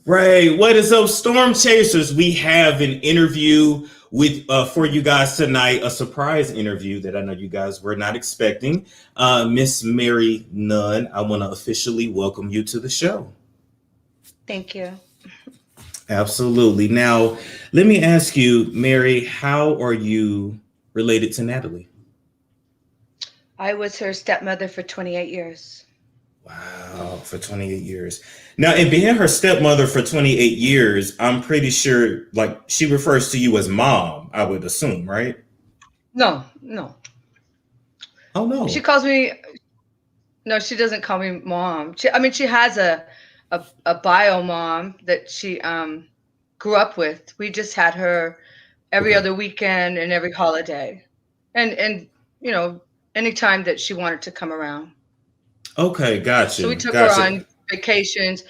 Right. What is up, Storm Chasers? We have an interview with for you guys tonight, a surprise interview that I know you guys were not expecting. Miss Mary Nunn, I want to officially welcome you to the show. Thank you. Absolutely. Now, let me ask you, Mary, how are you related to Natalie? I was her stepmother for 28 years. Wow, for 28 years. Now, in being her stepmother for 28 years, I'm pretty sure, like, she refers to you as mom, I would assume, right? No, no. Oh, She no. calls me, no, she doesn't call me mom. I mean, she has a bio mom that she grew up with. We just had her every Okay. other weekend and every holiday. And you know, anytime that she wanted to come around. Okay, So we gotcha. took her Gotcha. on vacations.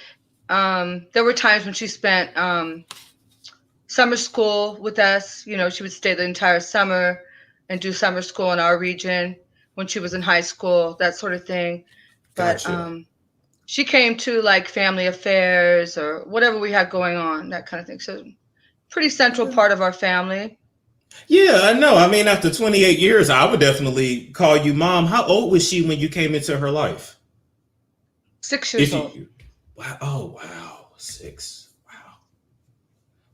There were times when she spent summer school with us. You know, she would stay the entire summer and do summer school in our region when she was in high school, that sort of thing. But Gotcha. she came to like family affairs or whatever we had going on, that kind of thing. So pretty central Okay. part of our family. Yeah, I know. I mean, after 28 years, I would definitely call you mom. How old was she when you came into her life? 6 years If old. you, wow, oh, wow, six. Wow.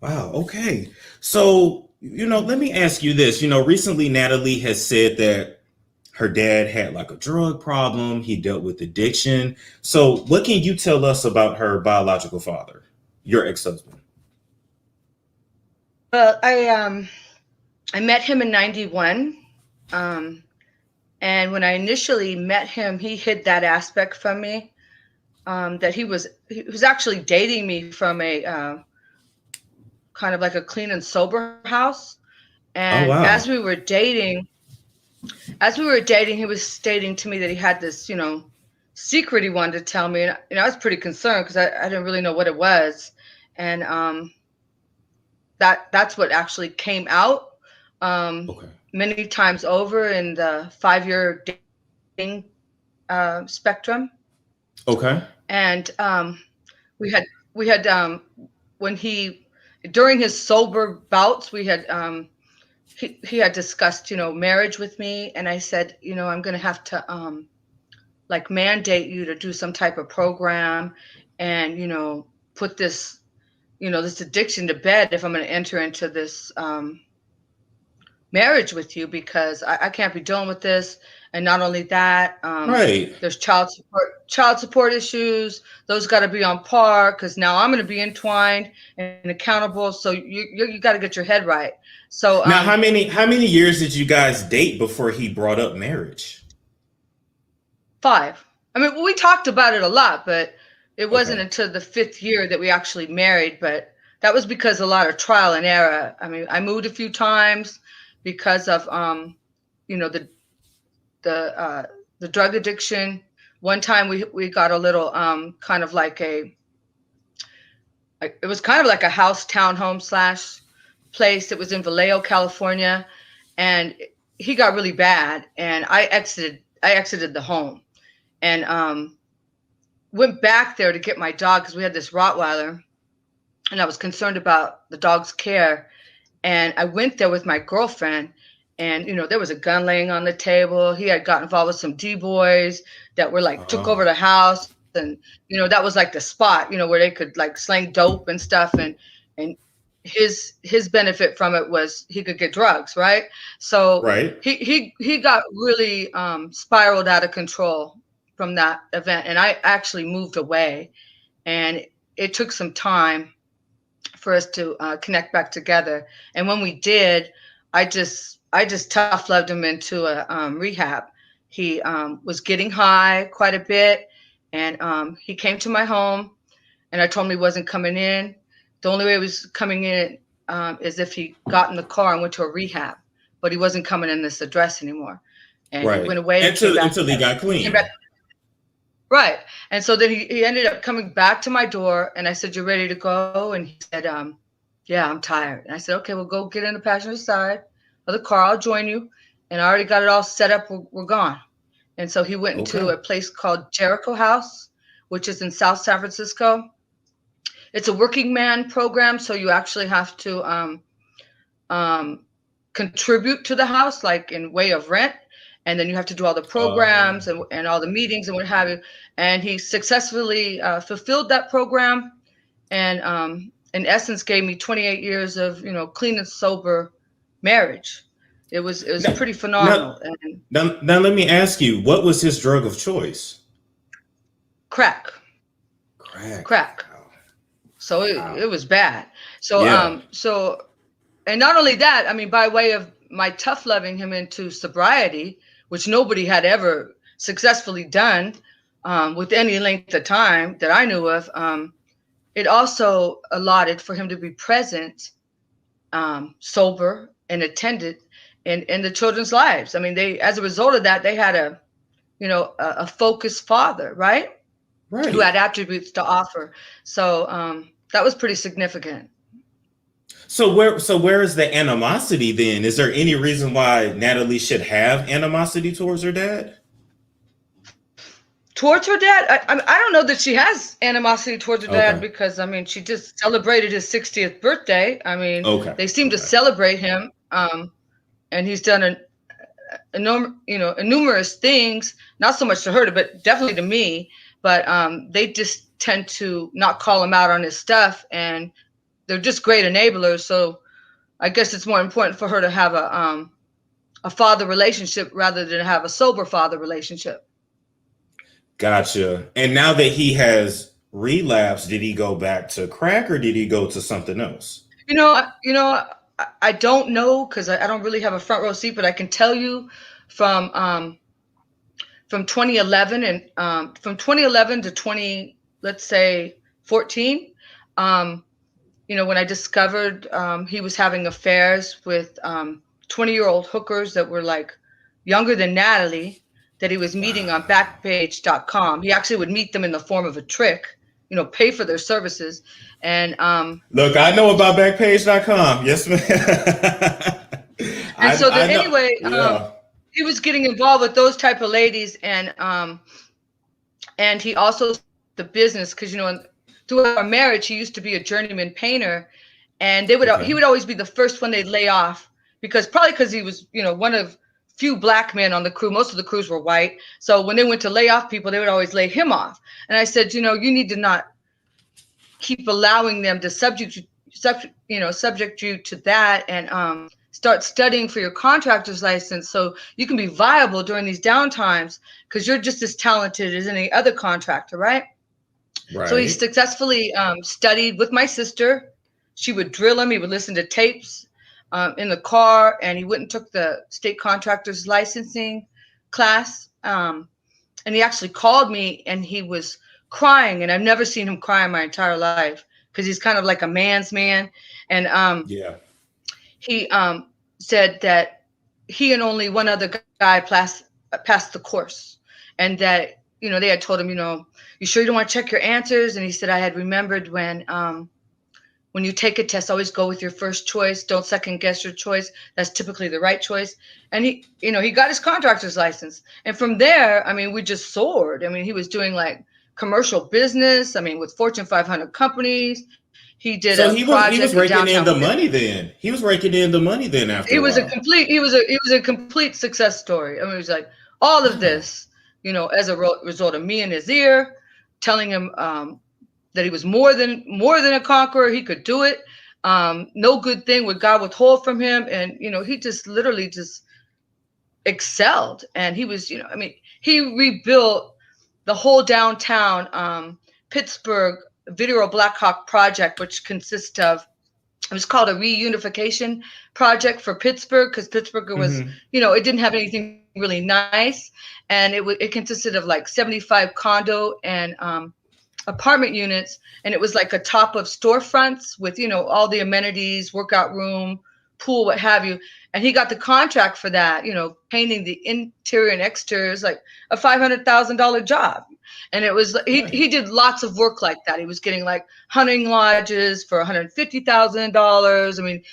Wow. Okay. So, let me ask you this. Recently Natalie has said that her dad had like a drug problem. He dealt with addiction. So, what can you tell us about her biological father, your ex-husband? Well, I met him in 91. Um, and when I initially met him, he hid that aspect from me. That he was actually dating me from a kind of like a clean and sober house. Oh, And wow. as we were dating, he was stating to me that he had this, secret he wanted to tell me. And I was pretty concerned because I didn't really know what it was. And that's what actually came out um, Okay. many times over in the 5-year dating spectrum. Okay. And we had when he during his sober bouts we had he had discussed marriage with me, and I said, I'm going to have to like mandate you to do some type of program and put this addiction to bed if I'm going to enter into this marriage with you, because I can't be dealing with this. And not only that, Right. there's child support issues. Those got to be on par, because now I'm going to be entwined and accountable. So you got to get your head right. So Now, how many years did you guys date before he brought up marriage? 5. I mean, we talked about it a lot, but it wasn't Okay. until the 5th year that we actually married. But that was because a lot of trial and error. I mean, I moved a few times because of the the uh, the drug addiction. One time we got a little kind of like it was kind of like a house townhome slash place. It was in Vallejo, California, and he got really bad, and I exited the home and went back there to get my dog because we had this Rottweiler, and I was concerned about the dog's care. And I went there with my girlfriend, and there was a gun laying on the table. He had got involved with some D boys that were like took over Oh, the house, and that was like the spot, where they could like slang dope and stuff. And his benefit from it was he could get drugs, right? So right. he got really spiraled out of control from that event, and I actually moved away, and it took some time for us to connect back together. And when we did, I just tough loved him into a rehab. He was getting high quite a bit, and he came to my home, and I told him he wasn't coming in. The only way he was coming in is if he got in the car and went to a rehab, but he wasn't coming in this address anymore. And he went Right. away and came Until back. until he got Came back clean. right. And so then he ended up coming back to my door, and I said, "You ready to go?" And he said, "Yeah, I'm tired." And I said, "Okay, well, go get in the passenger side of the car. I'll join you." And I already got it all set up. We're gone. And so he went into Okay. a place called Jericho House, which is in South San Francisco. it's a working man program, so you actually have to contribute to the house, like in way of rent, and then you have to do all the programs and all the meetings and what have you. And he successfully fulfilled that program, and in essence gave me 28 years of clean and sober marriage. It was pretty phenomenal. Now let me ask you, what was his drug of choice? Crack. Wow. So it was bad. So and not only that, I mean, by way of my tough loving him into sobriety, which nobody had ever successfully done with any length of time that I knew of, it also allotted for him to be present, sober and attended in the children's lives. I mean, as a result of that, they had a focused father, right? Who had attributes to offer. So that was pretty significant. So where is the animosity then? Is there any reason why Natalie should have animosity towards her dad? Towards her dad? I don't know that she has animosity towards her dad, because I mean, she just celebrated his 60th birthday. I mean, they seem to celebrate him, and he's done numerous things, not so much to her, but definitely to me. But they just tend to not call him out on his stuff, and they're just great enablers. So I guess it's more important for her to have a father relationship rather than have a sober father relationship. Gotcha. And now that he has relapsed, did he go back to crack or did he go to something else? I don't know, because I don't really have a front row seat, but I can tell you from 2011 and from 2011 to let's say 14, when I discovered he was having affairs with 20-year-old hookers that were like younger than Natalie, that he was meeting on Backpage.com. He actually would meet them in the form of a trick, pay for their services. And look, I know about Backpage.com. Yes, ma'am. And so anyway, he was getting involved with those type of ladies, and he also the business, because through our marriage, he used to be a journeyman painter, and he would always be the first one they'd lay off, because he was one of few black men on the crew. Most of the crews were white, so when they went to lay off people, they would always lay him off. And I said, you need to not keep allowing them to subject you to that, and start studying for your contractor's license so you can be viable during these downtimes, because you're just as talented as any other contractor, right? So he successfully studied with my sister. She would drill him. He would listen to tapes in the car, and he went and took the state contractor's licensing class. And he actually called me, and he was crying, and I've never seen him cry in my entire life, because he's kind of like a man's man. And he said that he and only one other guy passed the course, and that they had told him, you sure you don't want to check your answers? And he said, I had remembered when you take a test, always go with your first choice. Don't second guess your choice. That's typically the right choice. And he got his contractor's license. And from there, I mean, we just soared. I mean, he was doing like commercial business. I mean, with Fortune 500 companies. He did he was raking in the money then. He was raking in the money then after. He was a complete success story. I mean, it was like all of this, as a result of me in his ear, telling him that he was more than a conqueror. He could do it. No good thing would God withhold from him. And, he just literally just excelled. And he was, he rebuilt the whole downtown Pittsburgh Video Blackhawk project, which consists of, it was called a reunification project for Pittsburgh, because Pittsburgh was, it didn't have anything really nice. And it consisted of like 75 condo and apartment units, and it was like a top of storefronts with all the amenities, workout room, pool, what have you. And he got the contract for that, painting the interior and exteriors, like a $500,000 job. And it was he did lots of work like that. He was getting like hunting lodges for $150,000. I mean,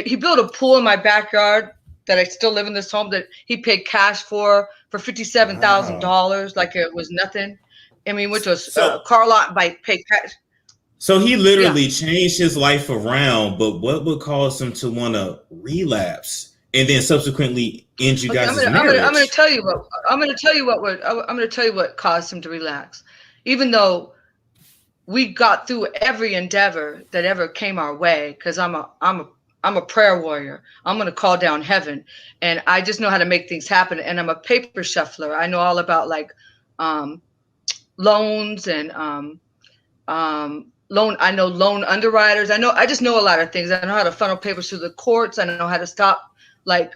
he built a pool in my backyard that I still live in this home that he paid cash for $57,000, like it was nothing. I mean, which was car lot by pay cash. So he Yeah. literally changed his life around, but what would cause him to want to relapse and then subsequently end you Okay, guys' I'm gonna marriage? tell you what I'm gonna tell you what caused him to relax, even though we got through every endeavor that ever came our way. Because I'm a prayer warrior. I'm gonna call down heaven, and I just know how to make things happen. And I'm a paper shuffler. I know all about like um, loans and loan. I know loan underwriters. I just know a lot of things. I know how to funnel papers through the courts. I know how to stop like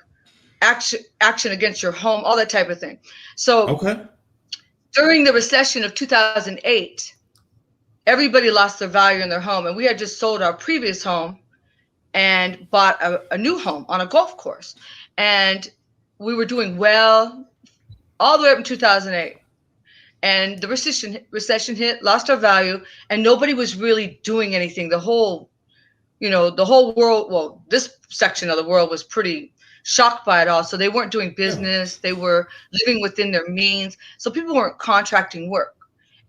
action against your home, all that type of thing. So Okay. during the recession of 2008, everybody lost their value in their home, and we had just sold our previous home and bought a new home on a golf course, and we were doing well all the way up in 2008. And the recession hit, lost our value, and nobody was really doing anything. The whole world, well, this section of the world was pretty shocked by it all. So they weren't doing Yeah. business. They were living within their means. So people weren't contracting work.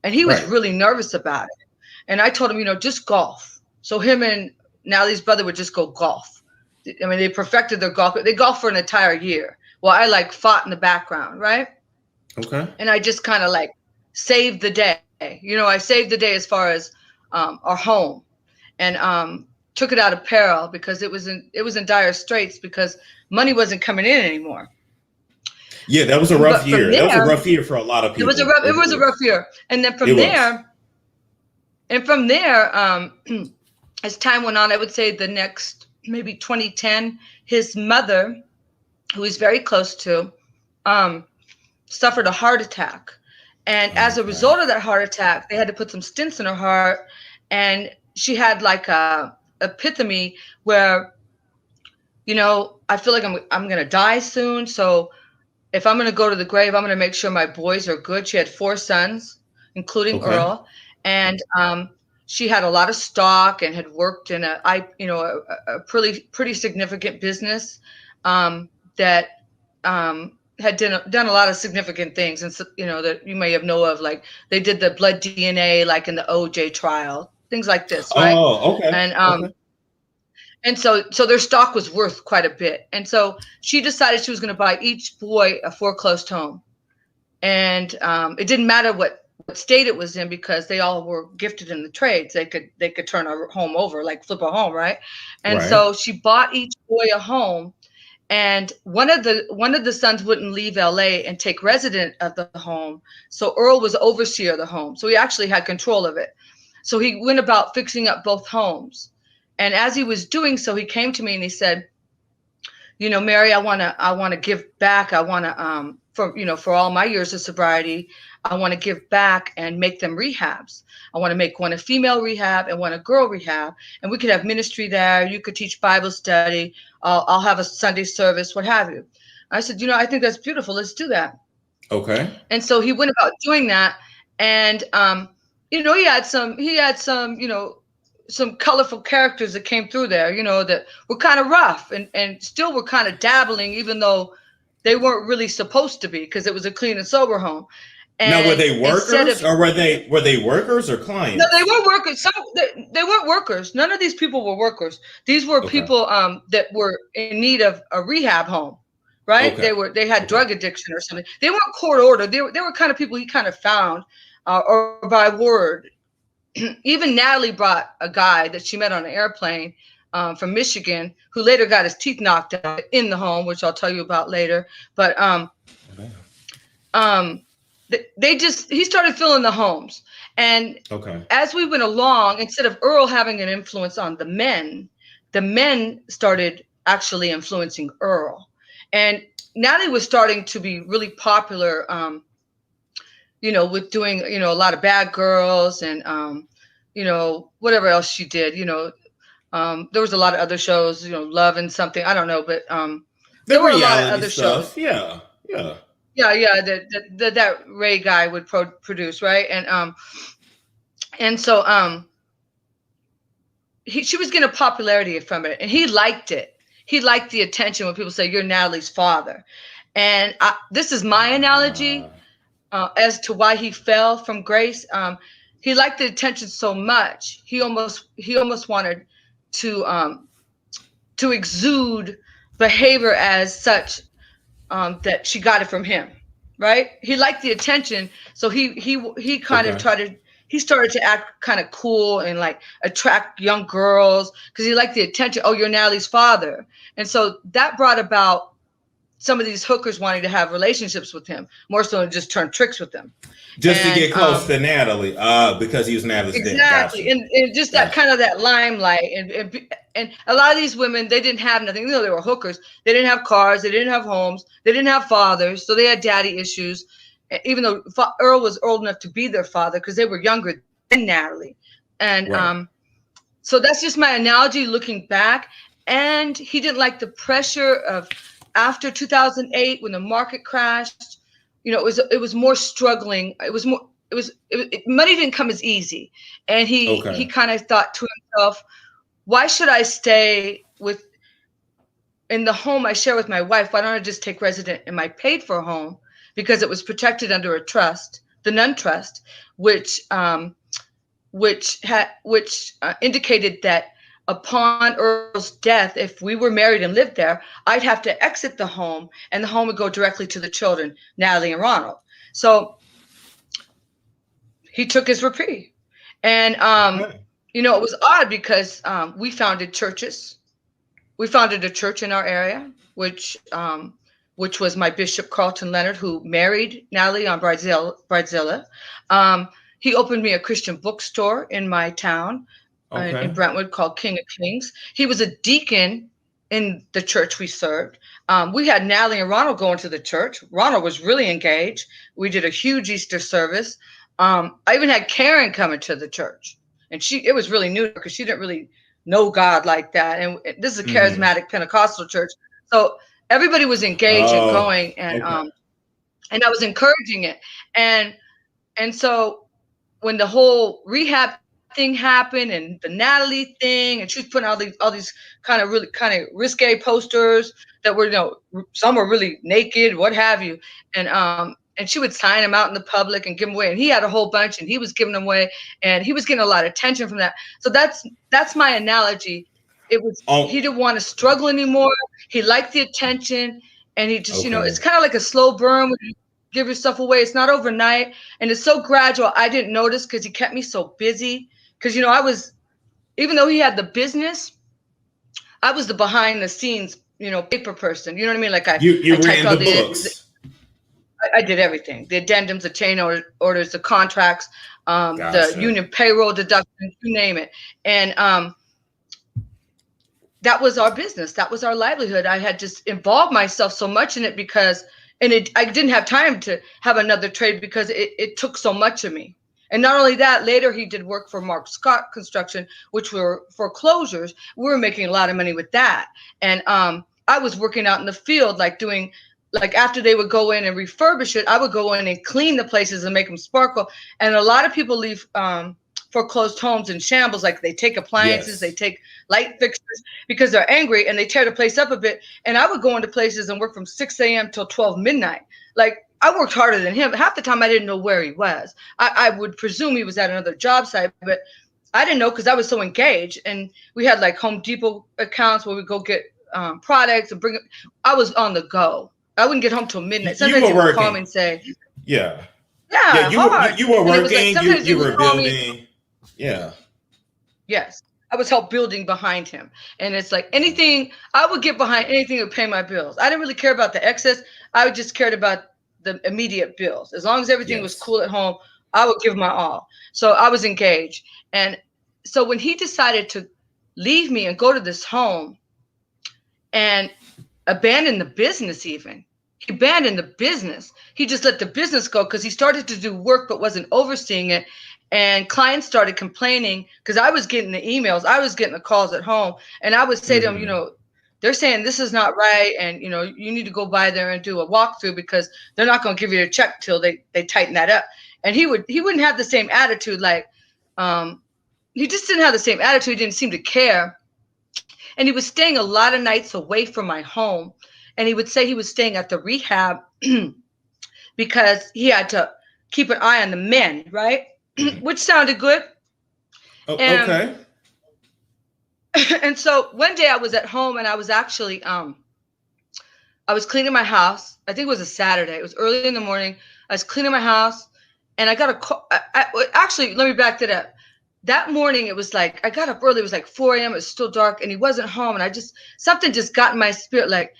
And he was Right. really nervous about it. And I told him, just golf. So him and Natalie's brother would just go golf. I mean, they perfected their golf. They golfed for an entire year. Well, I like fought in the background, right? Okay. And I just kind of like saved the day. I saved the day as far as our home, and took it out of peril because it was in dire straits because money wasn't coming in anymore. Yeah, that was a rough But from year. That was a there, rough year for a lot of it was people. a rough year. And then It was. from there, as time went on, I would say the next maybe 2010, his mother, who he's very close to, suffered a heart attack. And as a Okay. result of that heart attack, they had to put some stents in her heart. And she had like a epiphany where, I feel like I'm going to die soon. So if I'm going to go to the grave, I'm going to make sure my boys are good. She had 4 sons, including Okay. Earl. And she had a lot of stock and had worked in a pretty significant business that had done a lot of significant things. And, so, that you may have known of, like they did the blood DNA, like in the OJ trial, things like this, right? Oh, okay. And Okay. and so their stock was worth quite a bit. And so she decided she was going to buy each boy a foreclosed home. And it didn't matter what state it was in because they all were gifted in the trades. They could turn a home over, like flip a home, right? And Right. so she bought each boy a home. And one of the sons wouldn't leave LA and take resident of the home. So Earl was overseer of the home. So he actually had control of it. So he went about fixing up both homes. And as he was doing so, he came to me and he said, Mary, I want to give back. I want to, for all my years of sobriety, I want to give back and make them rehabs. I want to make one a female rehab and one a girl rehab. And we could have ministry there. You could teach Bible study. I'll have a Sunday service, what have you. I said, I think that's beautiful. Let's do that. Okay. And so he went about doing that. And, he had some, some colorful characters that came through there, that were kind of rough and still were kind of dabbling, even though they weren't really supposed to be because it was a clean and sober home. Now, were And they workers or were they workers or clients? No, they weren't workers. They weren't workers. None of these people were workers. These were Okay. people that were in need of a rehab home, right? Okay. They had drug addiction or something. They weren't court ordered. They were kind of people he kind of found or by word. Even Natalie brought a guy that she met on an airplane from Michigan who later got his teeth knocked out in the home, which I'll tell you about later. But he started filling the homes. And as we went along, instead of Earl having an influence on the men started actually influencing Earl. And Natalie was starting to be really popular, with doing, a lot of Bad Girls and, whatever else she did, there was a lot of other shows, Love and something, I don't know, but there were a lot of other stuff. shows. Yeah. That Ray guy would produce, right? And so she was getting a popularity from it, and he liked it. He liked the attention when people say, "You're Natalie's father," and this is my analogy as to why he fell from grace. he liked the attention so much, he almost wanted to exude behavior as such, that she got it from him, right? He liked the attention, so he kind of he started to act kind of cool and like attract young girls because he liked the attention. Oh, you're Natalie's father. And so that brought about some of these hookers wanting to have relationships with him, more so than just turn tricks with him. Just to get close to Natalie, because he was Natalie's dad. Exactly. And just that kind of that limelight. And a lot of these women, they didn't have nothing. You know, they were hookers. They didn't have cars. They didn't have homes. They didn't have fathers. So they had daddy issues, even though Earl was old enough to be their father because they were younger than Natalie. And so that's just my analogy looking back. And he didn't like the pressure of after 2008 when the market crashed. You know, it was more struggling. Money didn't come as easy. And he kind of thought to himself, why should I stay in the home I share with my wife? Why don't I just take resident in my paid for home? Because it was protected under a trust, the Nunn Trust, which indicated that upon Earl's death, if we were married and lived there, I'd have to exit the home and the home would go directly to the children, Natalie and Ronald. So he took his reprieve. And, you know, it was odd because we founded churches. We founded a church in our area, which was my Bishop Carlton Leonard, who married Natalie on Bridezilla. He opened me a Christian bookstore in my town. In Brentwood called King of Kings. He was a deacon in the church we served. We had Natalie and Ronald going to the church. Ronald was really engaged. We did a huge Easter service. I even had Karen coming to the church, and it was really new because she didn't really know God like that. And this is a charismatic Pentecostal church, so everybody was engaged and going, and I was encouraging it. And so when the whole rehab thing happened and the Natalie thing, and she was putting all these kind of risque posters that were, you know, some were really naked, what have you, and she would sign them out in the public and give them away, and he had a whole bunch and he was giving them away, and he was getting a lot of attention from that. So that's my analogy. It was he didn't want to struggle anymore. He liked the attention, and he just, you know, it's kind of like a slow burn when you give yourself away. It's not overnight, and it's so gradual. I didn't notice because he kept me so busy. Because, you know, even though he had the business, I was the behind the scenes, you know, paper person. You know what I mean? Like you ran all the books. I did everything. The addendums, the chain orders, the contracts, the union payroll deductions, you name it. And that was our business. That was our livelihood. I had just involved myself so much in it I didn't have time to have another trade because it took so much of me. And not only that, later he did work for Mark Scott Construction, which were foreclosures. We were making a lot of money with that. And I was working out in the field, after they would go in and refurbish it, I would go in and clean the places and make them sparkle. And a lot of people leave foreclosed homes in shambles. Like they take appliances, they take light fixtures because they're angry and they tear the place up a bit. And I would go into places and work from 6 a.m. till 12 midnight. Like, I worked harder than him. Half the time I didn't know where he was. I would presume he was at another job site, but I didn't know because I was so engaged. And we had like Home Depot accounts where we go get products and bring it. I was on the go. I wouldn't get home till midnight. Sometimes he would call me and say, you were working, you were building. Yes. I was help building behind him. And it's like I would get behind anything that would pay my bills. I didn't really care about the excess. I just cared about the immediate bills. As long as everything was cool at home, I would give my all. So I was engaged. And so when he decided to leave me and go to this home and abandon the business, he abandoned the business. He just let the business go because he started to do work but wasn't overseeing it. And clients started complaining because I was getting the emails. I was getting the calls at home. And I would say to them, you know, they're saying this is not right. And, you know, you need to go by there and do a walkthrough because they're not going to give you a check till they tighten that up. And he wouldn't have the same attitude. Like, he just didn't have the same attitude. He didn't seem to care. And he was staying a lot of nights away from my home. And he would say he was staying at the rehab because he had to keep an eye on the men, right? which sounded good. And Okay. and so one day I was at home and I was actually I was cleaning my house. I think it was a Saturday. It was early in the morning. I was cleaning my house and I got a call. Actually, let me back that up. That morning, it was like, I got up early. It was like 4 a.m. It was still dark and he wasn't home. And something just got in my spirit, like,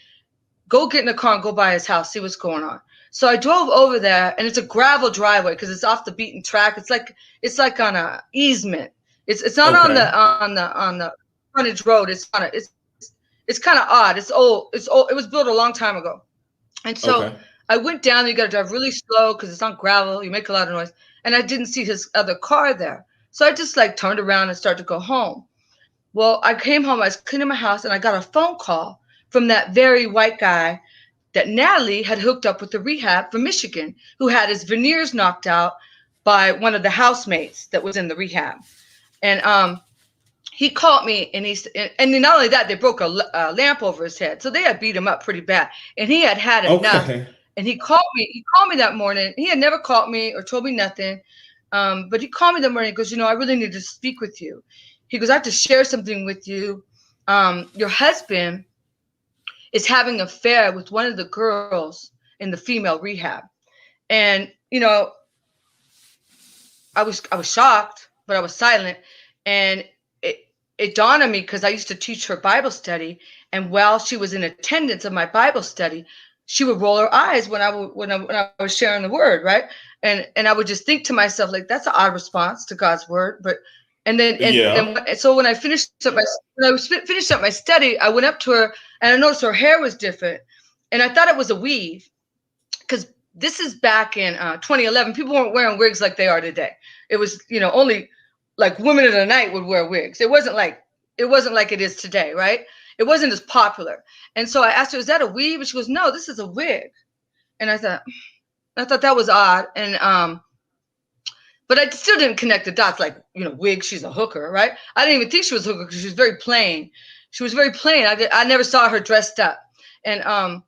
go get in the car and go by his house, see what's going on. So I drove over there and it's a gravel driveway because it's off the beaten track. It's like on a easement. It's not on the frontage road. It's kind of odd. It's old. It's old. It was built a long time ago. And so I went down there. You got to drive really slow because it's on gravel. You make a lot of noise. And I didn't see his other car there. So I just like turned around and started to go home. Well, I came home. I was cleaning my house and I got a phone call from that very white guy that Natalie had hooked up with the rehab from Michigan, who had his veneers knocked out by one of the housemates that was in the rehab. And he called me and and not only that, they broke a lamp over his head. So they had beat him up pretty bad and he had enough. And he called me that morning. He had never called me or told me nothing. But he called me that morning. He goes, I really need to speak with you. He goes, I have to share something with you. Your husband is having an affair with one of the girls in the female rehab. And, I was shocked, but I was silent. And it dawned on me because I used to teach her Bible study. And while she was in attendance of my Bible study, she would roll her eyes when I was sharing the word, right? And I would just think to myself, like, that's an odd response to God's word. So when I finished up my study, I went up to her and I noticed her hair was different, and I thought it was a weave, because this is back in 2011. People weren't wearing wigs like they are today. It was only like women of the night would wear wigs. It wasn't like it is today, right? It wasn't as popular. And so I asked her, "Is that a weave?" And she goes, "No, this is a wig." And I thought that was odd. And but I still didn't connect the dots, like, wig, she's a hooker, right? I didn't even think she was a hooker because she was very plain. She was very plain. I never saw her dressed up. And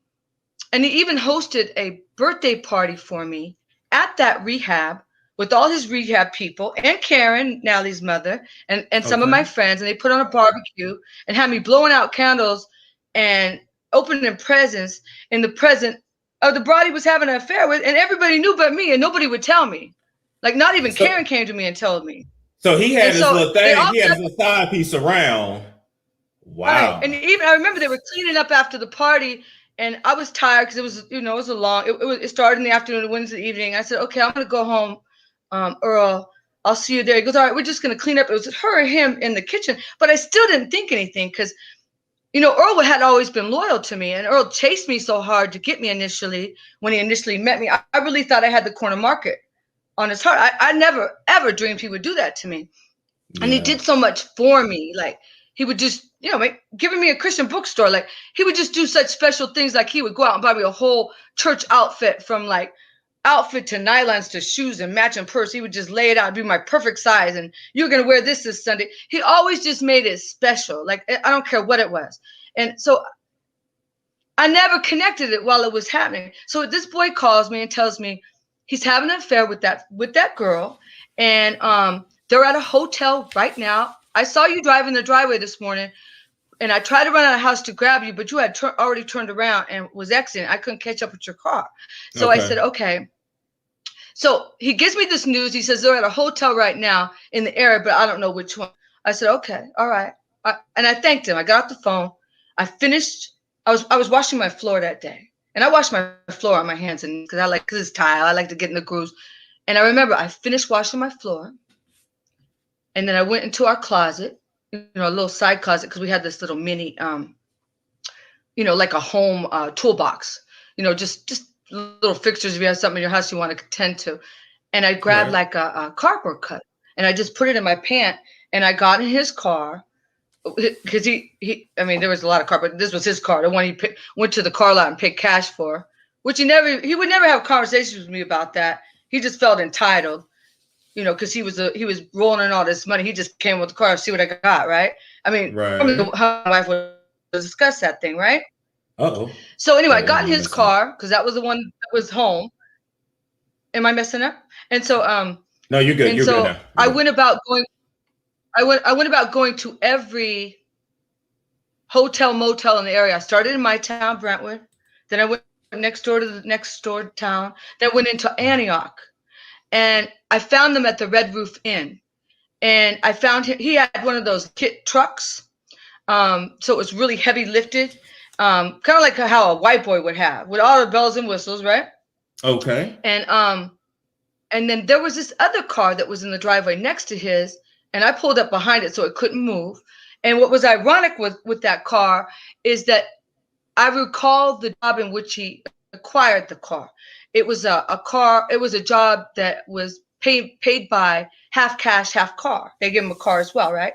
he even hosted a birthday party for me at that rehab with all his rehab people and Karen, Natalie's mother, and some of my friends. And they put on a barbecue and had me blowing out candles and opening presents in the present of the bride he was having an affair with. And everybody knew but me, and nobody would tell me. Like, not even Karen came to me and told me. So he had his little thing. He had his side piece around. Wow. Right. And even I remember they were cleaning up after the party, and I was tired because it was, it was a long. It started in the afternoon, it went into the evening. I said, okay, I'm gonna go home, Earl. I'll see you there. He goes, all right, we're just gonna clean up. It was her and him in the kitchen, but I still didn't think anything because, Earl had always been loyal to me, and Earl chased me so hard to get me initially. When he initially met me, I really thought I had the corner market on his heart. I never ever dreamed he would do that to me. Yeah. And he did so much for me. Like, he would just, giving me a Christian bookstore. Like, he would just do such special things. Like, he would go out and buy me a whole church outfit, from like outfit to nylons to shoes and matching purse. He would just lay it out, be my perfect size. And you're going to wear this Sunday. He always just made it special. Like, I don't care what it was. And so I never connected it while it was happening. So this boy calls me and tells me he's having an affair with that girl. And they're at a hotel right now. I saw you driving the driveway this morning, and I tried to run out of the house to grab you, but you had already turned around and was exiting. I couldn't catch up with your car. So I said, okay. So he gives me this news. He says they're at a hotel right now in the area, but I don't know which one. I said, okay, all right. And I thanked him. I got off the phone. I finished. I was washing my floor that day. And I washed my floor on my hands, and because it's tile. I like to get in the grooves. And I remember I finished washing my floor. And then I went into our closet, a little side closet, because we had this little mini, like a home toolbox, just little fixtures if you have something in your house you want to tend to. And I grabbed like a cardboard cut, and I just put it in my pant, and I got in his car, because there was a lot of car, but this was his car, the one he went to the car lot and paid cash for, which he would never have conversations with me about that. He just felt entitled. Because he was rolling in all this money. He just came with the car to see what I got, right? How my wife would discuss that thing, right? Uh-oh. So anyway, I got in his car because that was the one that was home. Am I messing up? And so No, you're good. And You're good so now. I You're good. went about going. I went about going to every hotel, motel in the area. I started in my town, Brentwood. Then I went next door to the next door town. Then went into Antioch, and I found them at the Red Roof Inn. And I found him. He had one of those kit trucks, so it was really heavy lifted, kind of like how a white boy would have, with all the bells and whistles, right? Okay. And then there was this other car that was in the driveway next to his, and I pulled up behind it so it couldn't move. And what was ironic with that car is that I recall the job in which he acquired the car. It was a car. It was a job that was paid by half cash, half car. They give him a car as well, right?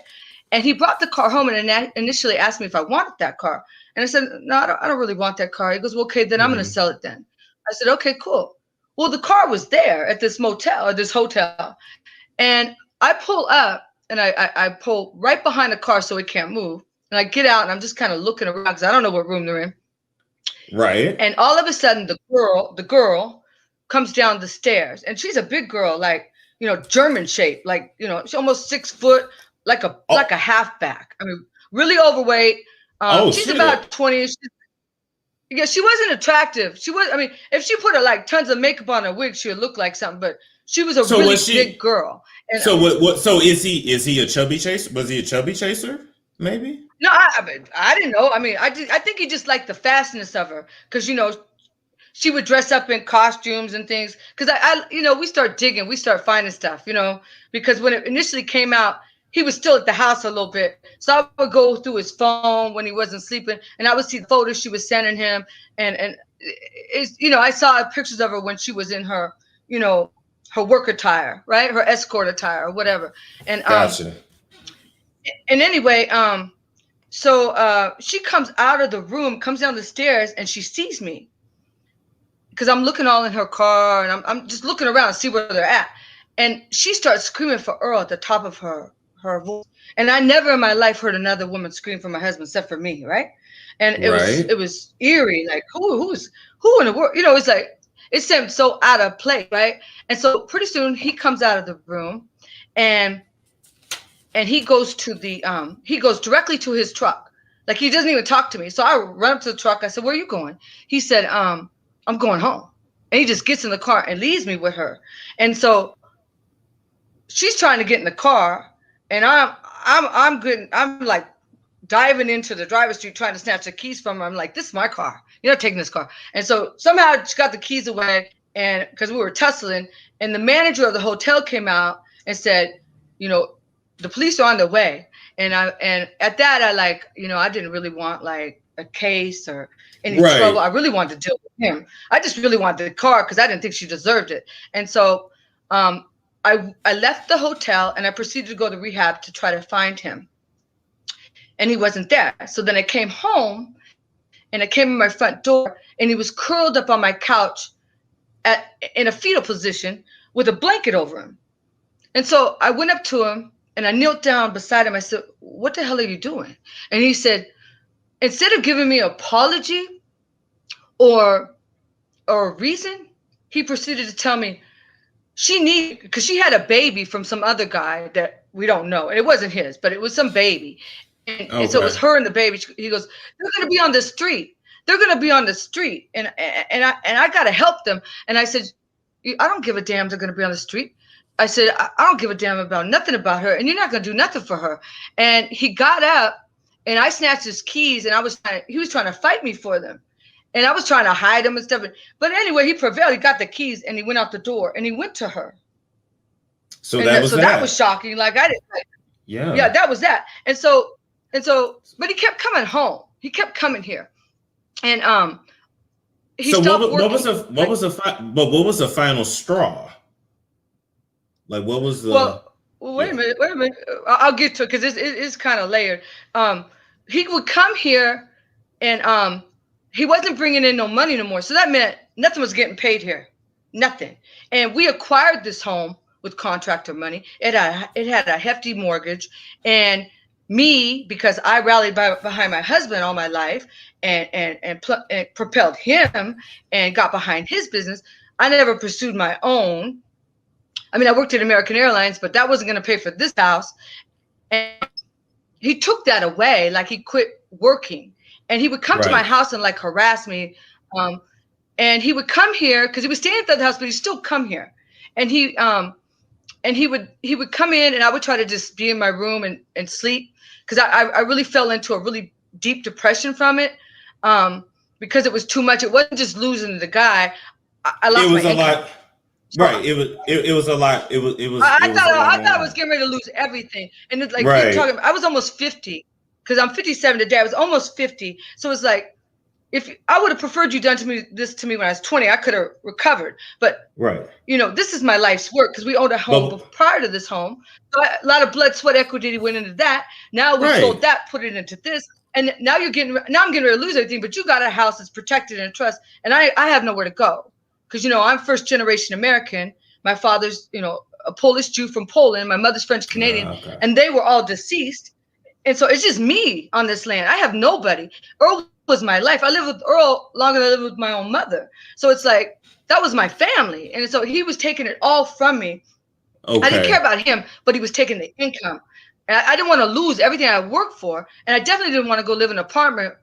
And he brought the car home and initially asked me if I wanted that car. And I said, no, I don't really want that car. He goes, well, okay, then I'm going to sell it then. I said, okay, cool. Well, the car was there at this motel or this hotel. And I pull up and I pull right behind the car so it can't move. And I get out and I'm just kind of looking around because I don't know what room they're in. Right. And all of a sudden the girl comes down the stairs, and she's a big girl, like, German shape, like, she's almost 6 foot, like a halfback. I mean, really overweight. She's Shit. about 20. Yeah, she wasn't attractive. I mean, if she put like tons of makeup on her wig, she would look like something, but she was a really big girl. And so what so is he a chubby chaser? Was he a chubby chaser? Maybe? No, I didn't know. I mean, I think he just liked the fastness of her, because she would dress up in costumes and things. Because we start digging, we start finding stuff, because when it initially came out, he was still at the house a little bit. So I would go through his phone when he wasn't sleeping, and I would see the photos she was sending him, and it's, I saw pictures of her when she was in her, her work attire, right, her escort attire or whatever. And Gotcha. And anyway, so she comes out of the room, comes down the stairs, and she sees me, because I'm looking all in her car, and I'm just looking around to see where they're at. And she starts screaming for Earl at the top of her voice. And I never in my life heard another woman scream for my husband except for me, right? And it was eerie, like who in the world? It's like it seemed so out of place, right? And so pretty soon he comes out of the room, and he goes directly to his truck. Like, he doesn't even talk to me. So I run up to the truck. I said, where are you going? He said, I'm going home. And he just gets in the car and leaves me with her. And so she's trying to get in the car, and I'm like diving into the driver's seat trying to snatch the keys from her. I'm like, this is my car. You're not taking this car. And so somehow she got the keys away, and because we were tussling, and the manager of the hotel came out and said, the police are on their way. And at that, I didn't really want like a case or any trouble. I really wanted to deal with him. I just really wanted the car because I didn't think she deserved it. And so I left the hotel, and I proceeded to go to rehab to try to find him. And he wasn't there. So then I came home, and I came in my front door, and he was curled up on my couch in a fetal position with a blanket over him. And so I went up to him, and I knelt down beside him. I said, what the hell are you doing? And he said, instead of giving me an apology or a reason, he proceeded to tell me because she had a baby from some other guy that we don't know. And it wasn't his, but it was some baby. And so it was her and the baby. He goes, they're going to be on the street. They're going to be on the street. And I got to help them. And I said, I don't give a damn they're going to be on the street. I said, I don't give a damn about nothing about her, and you're not going to do nothing for her. And he got up, and I snatched his keys, and he was trying to fight me for them. And I was trying to hide them and stuff. But anyway, he prevailed. He got the keys, and he went out the door, and he went to her. So that was shocking. Like, I didn't. Yeah, that was that. And so, but he kept coming home. He kept coming here, and he stopped working. What was the final straw? Like, what was the? Well, wait a minute. I'll get to it because it's kind of layered. He would come here, and he wasn't bringing in no money no more. So that meant nothing was getting paid here, nothing. And we acquired this home with contractor money. It had a hefty mortgage, and me, because I rallied behind my husband all my life, and propelled him and got behind his business. I never pursued my own. I mean, I worked at American Airlines, but that wasn't going to pay for this house. And he took that away, like he quit working. And he would come to my house and like harass me. And he would come here because he was staying at the house, but he'd still come here. And he would come in, and I would try to just be in my room and sleep, because I really fell into a really deep depression from it, because it was too much. It wasn't just losing the guy. I lost my income. It was a lot. Right. It was a lot. I thought I was getting ready to lose everything. And it's like, I was almost 50, because I'm 57 today. I was almost 50. So it's like, if I would have preferred you done this to me when I was 20, I could have recovered. But this is my life's work, because we owned a home prior to this home. So a lot of blood, sweat, equity went into that. Now we sold that, put it into this, and now I'm getting ready to lose everything. But you got a house that's protected and trust, and I have nowhere to go, because I'm first generation American. My father's a Polish Jew from Poland. My mother's French Canadian, and they were all deceased. And so it's just me on this land. I have nobody. Earl was my life. I lived with Earl longer than I lived with my own mother. So it's like, that was my family. And so he was taking it all from me. I didn't care about him, but he was taking the income. And I didn't want to lose everything I worked for. And I definitely didn't want to go live in an apartment,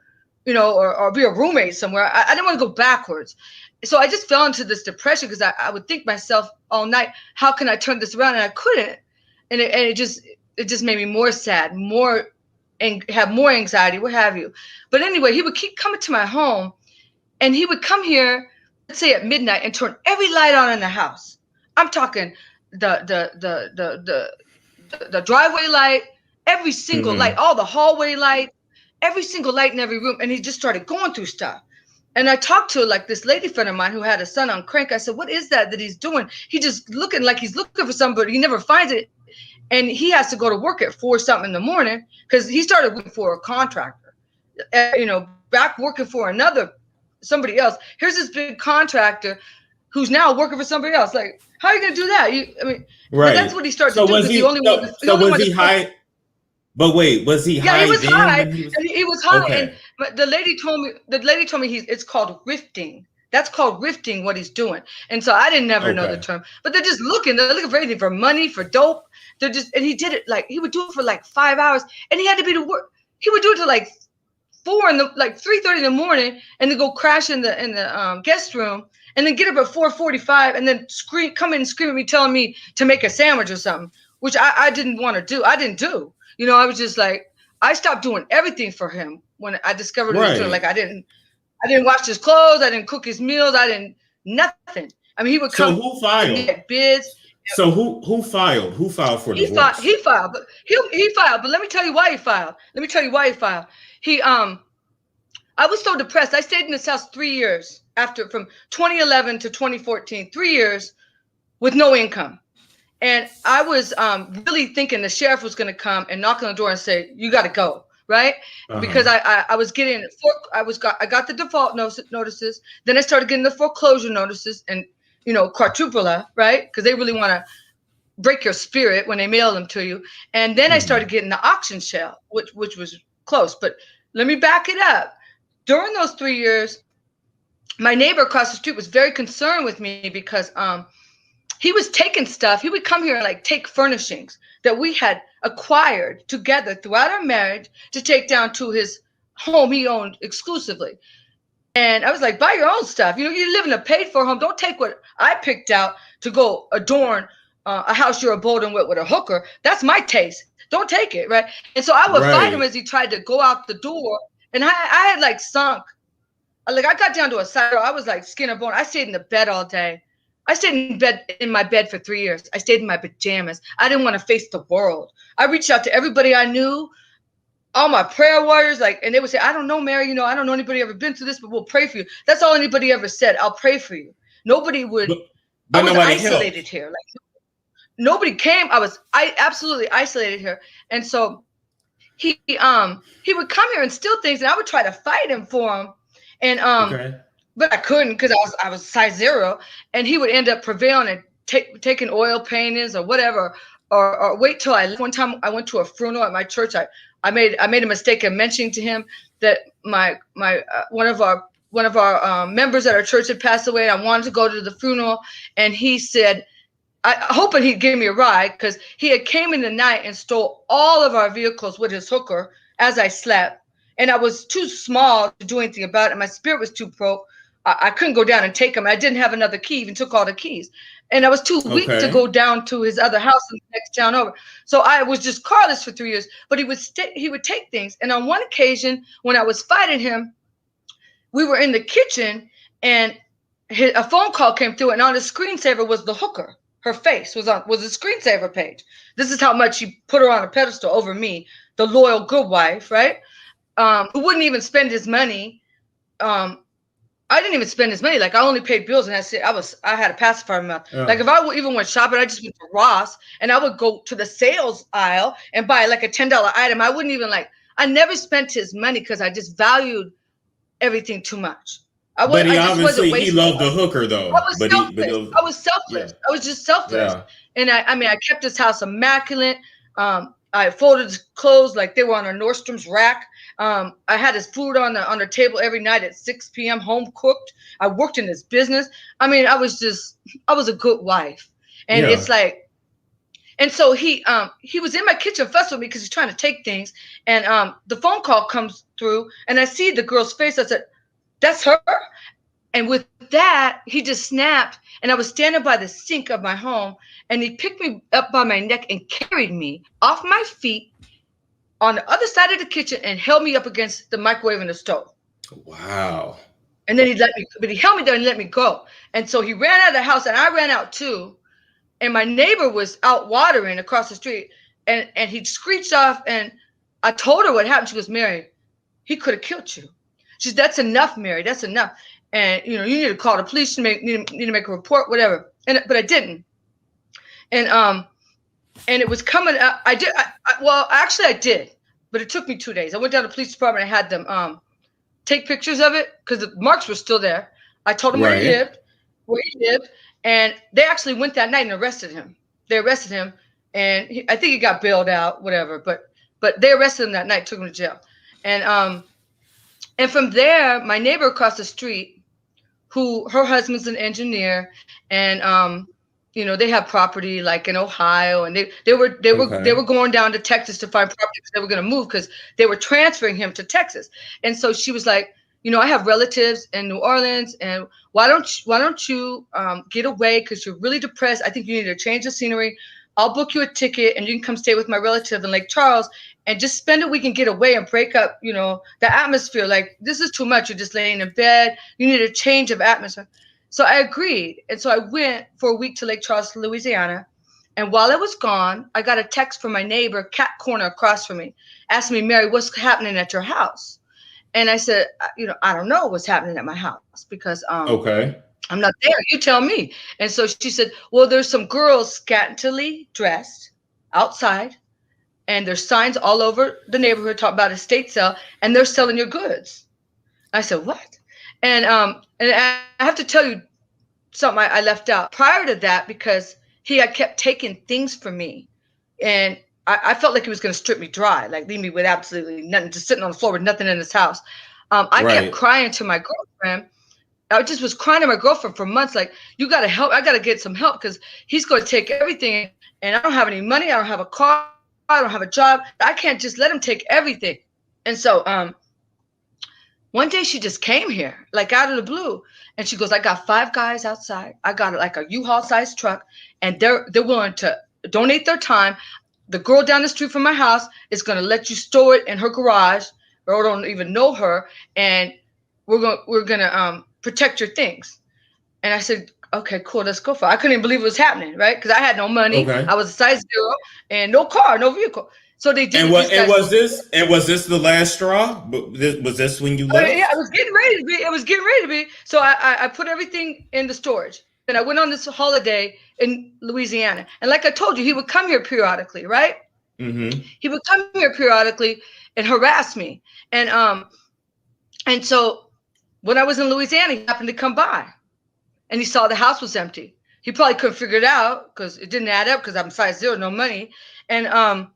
or be a roommate somewhere. I didn't want to go backwards. So I just fell into this depression, because I would think myself all night, how can I turn this around? And I couldn't. And it just made me more sad, and have more anxiety, what have you. But anyway, he would keep coming to my home, and he would come here, let's say at midnight, and turn every light on in the house. I'm talking the driveway light, every single light, all the hallway light, every single light in every room. And he just started going through stuff. And I talked to like this lady friend of mine who had a son on crank. I said, what is that he's doing? He just looking like he's looking for somebody. He never finds it. And he has to go to work at 4 something in the morning, because he started working for a contractor, back working for somebody else. Here's this big contractor who's now working for somebody else. Like, how are you going to do that? But that's what he started to do. Was he high? But wait, was he high? Yeah, he was high. He was high. Okay. But the lady told me it's called rifting. That's called rifting, what he's doing. And so I didn't never know the term. But they're looking for anything, for money, for dope. And he did it he would do it for like 5 hours, and he had to be to work. He would do it till like 3:30 in the morning, and then go crash in the guest room, and then get up at 4:45, and then come in and scream at me, telling me to make a sandwich or something, which I didn't want to do. I didn't do. I was just like, I stopped doing everything for him when I discovered what he was doing. Like I didn't wash his clothes. I didn't cook his meals. Nothing. I mean, he would come. So who filed? Bids. So who filed? Who filed for divorce? He filed, but he filed. But let me tell you why he filed. I was so depressed. I stayed in this house 3 years from 2011 to 2014, 3 years with no income. And I was really thinking the sheriff was going to come and knock on the door and say, you got to go. Right. Because I was getting I got the default notices. Then I started getting the foreclosure notices, and quadruple, right? Because they really want to break your spirit when they mail them to you. And then I started getting the auction sale, which was close. But let me back it up. During those 3 years, my neighbor across the street was very concerned with me, because he was taking stuff. He would come here and like take furnishings that we had acquired together throughout our marriage to take down to his home he owned exclusively. And I was like, buy your own stuff. You live in a paid for home. Don't take what I picked out to go adorn a house you're abiding with a hooker. That's my taste. Don't take it. Right. And so I would fight him as he tried to go out the door. And I had like sunk. Like I got down to a side. I was like skin or bone. I stayed in the bed all day. I stayed in my bed for 3 years. I stayed in my pajamas. I didn't want to face the world. I reached out to everybody I knew, all my prayer warriors, and they would say, I don't know, Mary, I don't know anybody ever been through this, but we'll pray for you. That's all anybody ever said. I'll pray for you. Nobody would. I was isolated here. Nobody came. I absolutely isolated here. And so he would come here and steal things, and I would try to fight him for him. And but I couldn't, because I was size 0, and he would end up prevailing and taking oil paintings or whatever, or wait till one time I went to a funeral at my church. I made a mistake of mentioning to him that one of our members at our church had passed away, and I wanted to go to the funeral, and he said, hoping he'd give me a ride, because he had came in the night and stole all of our vehicles with his hooker as I slept. And I was too small to do anything about it. My spirit was too broke. I couldn't go down and take him. I didn't have another key, even took all the keys. And I was too weak to go down to his other house in the next town over. So I was just carless for 3 years, but he would take things. And on one occasion when I was fighting him, we were in the kitchen and a phone call came through, and on the screensaver was the hooker. Her face was a screensaver page. This is how much he put her on a pedestal over me, the loyal good wife, right? Who wouldn't even spend his money. I didn't even spend his money. Like, I only paid bills, and that's it. I had a pacifier mouth. Like, if I even went shopping, I just went to Ross, and I would go to the sales aisle and buy like a $10 item. I wouldn't even I never spent his money because I just valued everything too much. But he obviously he loved the hooker though. I was selfless. I was selfless. Yeah. I was just selfless. Yeah. And I kept his house immaculate. I folded his clothes like they were on a Nordstrom's rack. I had his food on the table every night at 6 p.m. home cooked. I worked in his business. I mean, I was a good wife. And it's like, and so he was in my kitchen fussing with me because he's trying to take things. And the phone call comes through, and I see the girl's face. I said, "That's her." And with that, he just snapped. And I was standing by the sink of my home, and he picked me up by my neck and carried me off my feet on the other side of the kitchen and held me up against the microwave and the stove. Wow. And then he held me there and let me go. And so he ran out of the house, and I ran out too. And my neighbor was out watering across the street, and he screeched off, and I told her what happened. She goes, "Mary, he could have killed you." She said, "That's enough, Mary. That's enough. And you need to call the police. You need to make a report, whatever." But I didn't. And it was coming up. I did. Actually, I did, but it took me 2 days. I went down to the police department. I had them take pictures of it because the marks were still there. I told them where he lived, and they actually went that night and arrested him. They arrested him, and I think he got bailed out, whatever. But they arrested him that night, took him to jail, and from there, my neighbor across the street, her husband's an engineer, and they have property like in Ohio, and they were going down to Texas to find property because they were going to move because they were transferring him to Texas. And so she was like, "I have relatives in New Orleans, and why don't you get away because you're really depressed? I think you need to change the scenery. I'll book you a ticket, and you can come stay with my relative in Lake Charles and just spend a week and get away and break up, the atmosphere. Like, this is too much. You're just laying in bed. You need a change of atmosphere." So I agreed. And so I went for a week to Lake Charles, Louisiana. And while I was gone, I got a text from my neighbor, cat corner across from me, asking me, "Mary, what's happening at your house?" And I said, "I don't know what's happening at my house because I'm not there. You tell me." And so she said, "Well, there's some girls scantily dressed outside, and there's signs all over the neighborhood talking about estate sale, and they're selling your goods." I said, "What?" And I have to tell you something I left out prior to that, because he had kept taking things from me, and I felt like he was going to strip me dry, like leave me with absolutely nothing, just sitting on the floor with nothing in his house. I kept crying to my girlfriend. I just was crying to my girlfriend for months, like, "You got to help. I got to get some help because he's going to take everything, and I don't have any money. I don't have a car. I don't have a job. I can't just let him take everything." And so one day she just came here, like out of the blue, and she goes, "I got 5 guys outside. I got like a U-Haul sized truck, and they're willing to donate their time. The girl down the street from my house is going to let you store it in her garage. Earl don't even know her, and we're gonna protect your things." And I said, "Okay, cool, let's go for it." I couldn't even believe it was happening, right? Because I had no money. I was a size 0 and no car, no vehicle. So they did. And was this the last straw? Was this when you left? Yeah, it was getting ready to be. So I put everything in the storage. Then I went on this holiday in Louisiana, and like I told you, he would come here periodically, right? Mm-hmm. He would come here periodically and harass me, and so when I was in Louisiana, he happened to come by, and he saw the house was empty. He probably couldn't figure it out because it didn't add up because I'm size 0, no money, and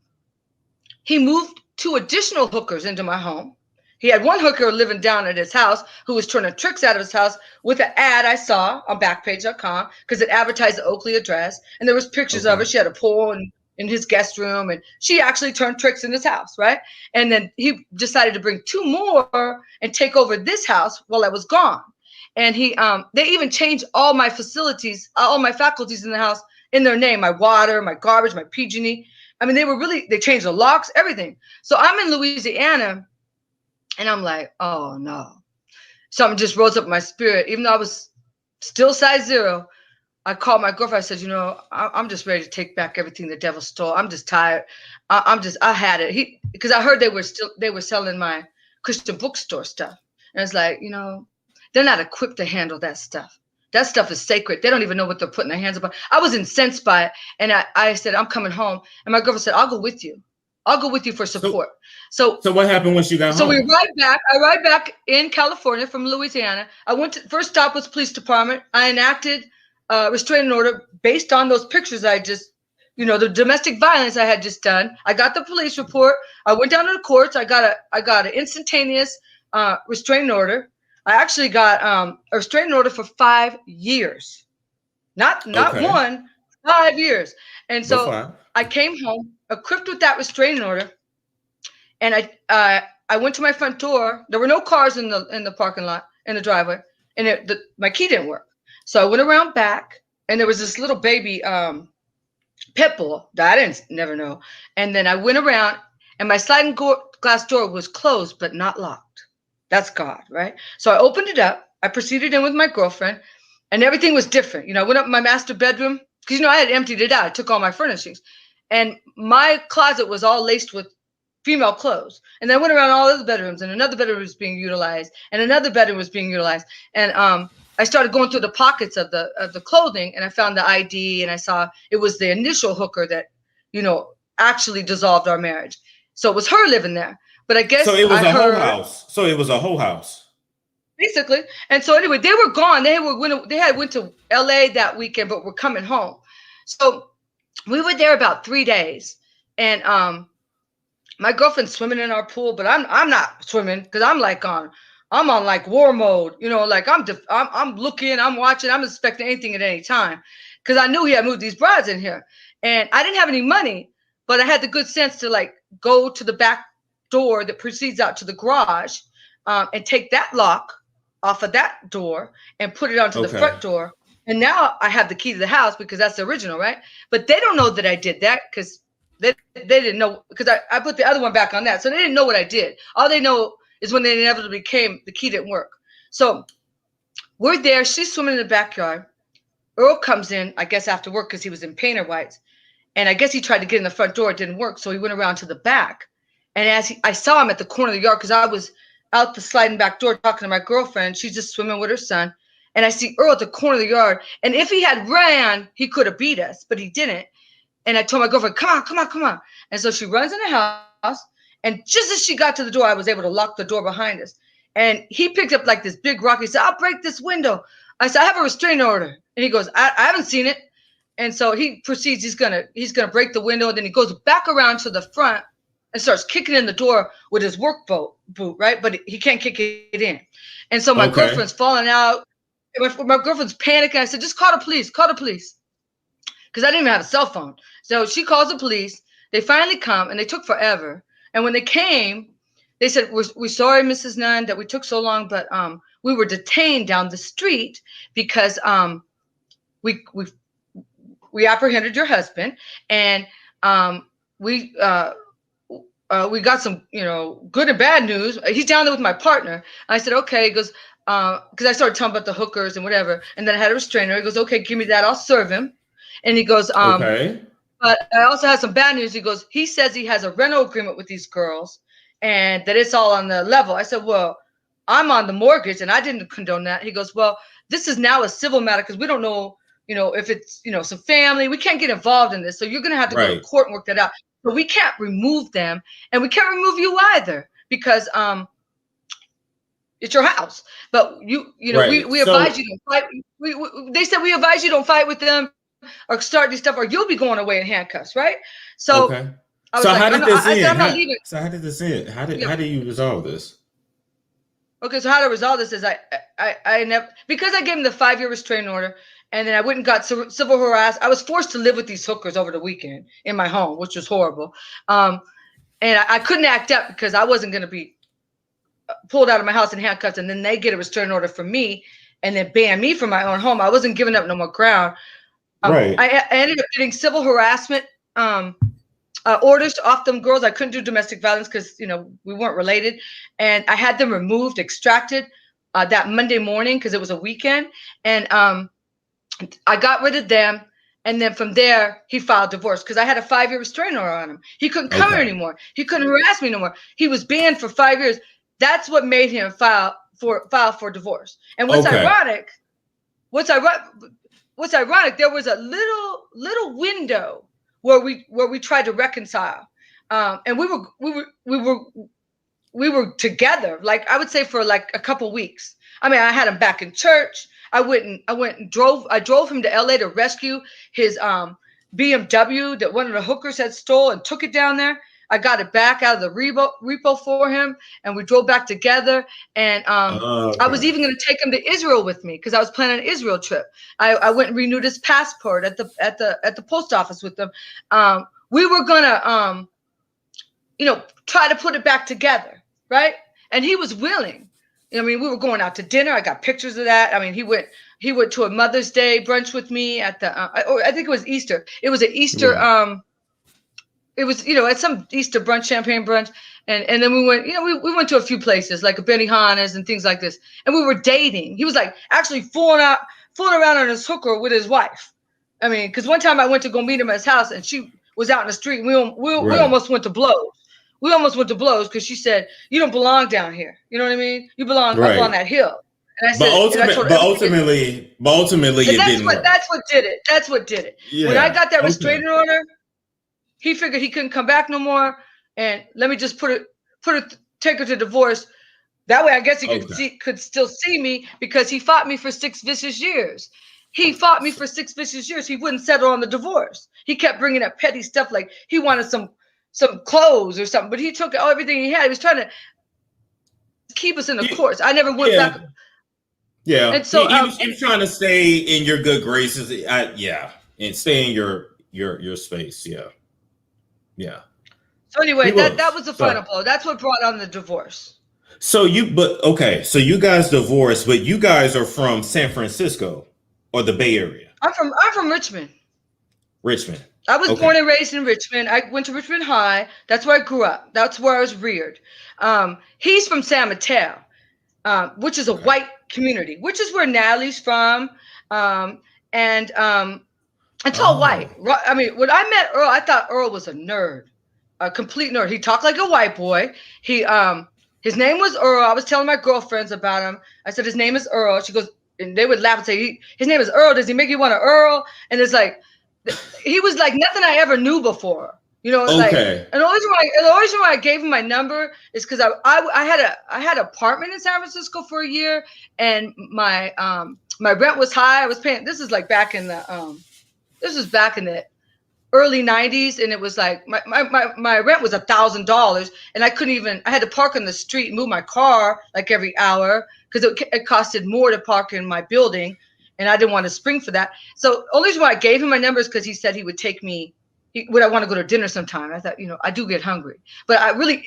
he moved 2 additional hookers into my home. He had one hooker living down at his house who was turning tricks out of his house with an ad I saw on Backpage.com because it advertised the Oakley address. And there was pictures of her. She had a pool in his guest room, and she actually turned tricks in his house, right? And then he decided to bring 2 more and take over this house while I was gone. And they even changed all my facilities, all my faculties in the house in their name, my water, my garbage, my PG&E. I mean, they changed the locks, everything. So I'm in Louisiana, and I'm like, oh no. Something just rose up in my spirit. Even though I was still size 0, I called my girlfriend. I said, I'm just ready to take back everything the devil stole. I'm just tired. I had it. Because I heard they were selling my Christian bookstore stuff. And it's like, they're not equipped to handle that stuff. That stuff is sacred. They don't even know what they're putting their hands upon. I was incensed by it. And I said, I'm coming home. And my girlfriend said, I'll go with you. I'll go with you for support. So what happened when she got home? So we arrived back. I arrived back in California from Louisiana. First stop was police department. I enacted a restraining order based on those pictures I just, the domestic violence I had just done. I got the police report. I went down to the courts. I got an instantaneous restraining order. I actually got a restraining order for 5 years, not 1, 5 years. And so I came home equipped with that restraining order, and I went to my front door. There were no cars in the parking lot, in the driveway, and my key didn't work. So I went around back, and there was this little baby pit bull that I never know. And then I went around, and my sliding glass door was closed but not locked. That's God, right? So I opened it up. I proceeded in with my girlfriend, and everything was different. I went up in my master bedroom because, I had emptied it out. I took all my furnishings, and my closet was all laced with female clothes. And then I went around all of the bedrooms, and another bedroom was being utilized, and another bedroom was being utilized. And I started going through the pockets of the clothing, and I found the ID, and I saw it was the initial hooker that, actually dissolved our marriage. So it was her living there. But I guess so it was a whole house. So it was a whole house, basically. And so anyway, they were gone. They had went to LA that weekend, but were coming home. So we were there about 3 days, and my girlfriend's swimming in our pool, but I'm not swimming because I'm on like war mode. Like I'm looking, I'm watching, I'm expecting anything at any time because I knew he had moved these brides in here, and I didn't have any money, but I had the good sense to go to the back door that proceeds out to the garage and take that lock off of that door and put it onto the front door. And now I have the key to the house because that's the original, right? But they don't know that I did that because they didn't know, because I put the other one back on that. So they didn't know what I did. All they know is when they inevitably came, the key didn't work. So we're there. She's swimming in the backyard. Earl comes in, I guess, after work because he was in painter whites. And I guess he tried to get in the front door. It didn't work. So he went around to the back. And I saw him at the corner of the yard because I was out the sliding back door talking to my girlfriend. She's just swimming with her son. And I see Earl at the corner of the yard. And if he had ran, he could have beat us, but he didn't. And I told my girlfriend, come on. And so she runs in the house. And just as she got to the door, I was able to lock the door behind us. And he picked up like this big rock. He said, I'll break this window. I said, I have a restraining order. And he goes, I haven't seen it. And so he proceeds, he's gonna break the window. And then he goes back around to the front and starts kicking in the door with his work boot, right? But he can't kick it in. And so my girlfriend's falling out. My girlfriend's panicking. I said, just call the police. Because I didn't even have a cell phone. So she calls the police. They finally come, and they took forever. And when they came, they said, we're sorry, Mrs. Nunn, that we took so long, but we were detained down the street because we apprehended your husband, and we got some, good and bad news. He's down there with my partner. I said, okay. He goes, because I started talking about the hookers and whatever. And then I had a restrainer. He goes, okay, give me that. I'll serve him. And he goes, okay. But I also had some bad news. He goes, he says he has a rental agreement with these girls and that it's all on the level. I said, well, I'm on the mortgage and I didn't condone that. He goes, well, this is now a civil matter because we don't know, if it's, some family. We can't get involved in this. So you're going to have to go to court and work that out. But we can't remove them, and we can't remove you either because it's your house. But we advise you don't fight. They said we advise you don't fight with them or start this stuff, or you'll be going away in handcuffs, right? So, how did this end? So how did this end? How did you resolve this? Okay, so how to resolve this is I never, because I gave him the 5-year restraining order, and then I went and got civil harassed. I was forced to live with these hookers over the weekend in my home, which was horrible. And I couldn't act up because I wasn't going to be pulled out of my house in handcuffs, and then they get a restraining order from me and then ban me from my own home. I wasn't giving up no more ground. Right. I ended up getting civil harassment orders off them girls. I couldn't do domestic violence because, you know, we weren't related. And I had them removed, extracted that Monday morning because it was a weekend. And I got rid of them. And then from there, he filed divorce because I had a 5-year restraining order on him. He couldn't come here anymore. He couldn't harass me no more. He was banned for 5 years. That's what made him file for divorce. And what's ironic, there was a little window where we tried to reconcile, and we were together, like I would say for like a couple weeks. I mean, I had him back in church. I went and drove him to LA to rescue his BMW that one of the hookers had stole and took it down there. I got it back out of the repo for him, and we drove back together. And I was even going to take him to Israel with me because I was planning an Israel trip. I went and renewed his passport at the post office with them. We were gonna try to put it back together, right? And he was willing. I mean, we were going out to dinner. I got pictures of that. I mean, he went to a Mother's Day brunch with me at the I think it was Easter. It was an Easter. Yeah. It was, at some Easter brunch, champagne brunch. And then we went, we went to a few places like a Benihana's and things like this. And we were dating. He was like actually fooling around on his hooker with his wife. I mean, because one time I went to go meet him at his house and she was out in the street. We almost went to blows. We almost went to blows because she said, "You don't belong down here." You know what I mean? You belong up on that hill. And I said, ultimately, it didn't work. That's what did it. That's what did it. Yeah. When I got that restraining order, he figured he couldn't come back no more, and let me just take her to divorce. That way, I guess he could still see me because he fought me for 6 vicious years. He wouldn't settle on the divorce. He kept bringing up petty stuff like he wanted some clothes or something, but he took everything he had. He was trying to keep us in the courts. I never went back. Yeah, and so he was trying to stay in your good graces. And stay in your space. Yeah. So anyway, that was the final blow. That's what brought on the divorce. So you guys divorced, but you guys are from San Francisco or the Bay Area? I'm from Richmond. Richmond. I was born and raised in Richmond. I went to Richmond High. That's where I grew up. That's where I was reared. He's from San Mateo, which is a white community, which is where Natalie's from. And it's all white. I mean, when I met Earl, I thought Earl was a nerd, a complete nerd. He talked like a white boy. His name was Earl. I was telling my girlfriends about him. I said, his name is Earl. She goes, and they would laugh and say, his name is Earl. Does he make you want to Earl? And it's like, he was like nothing I ever knew before. Like, and the only reason why I gave him my number is because I had an apartment in San Francisco for a year, and my rent was high. I was paying. This is like back in the early 90s, and it was like my rent was $1,000, and I had to park on the street and move my car like every hour because it costed more to park in my building, and I didn't want to spring for that. So only reason why I gave him my number is because he said he would take me. Would I want to go to dinner sometime? I thought, I do get hungry, but I really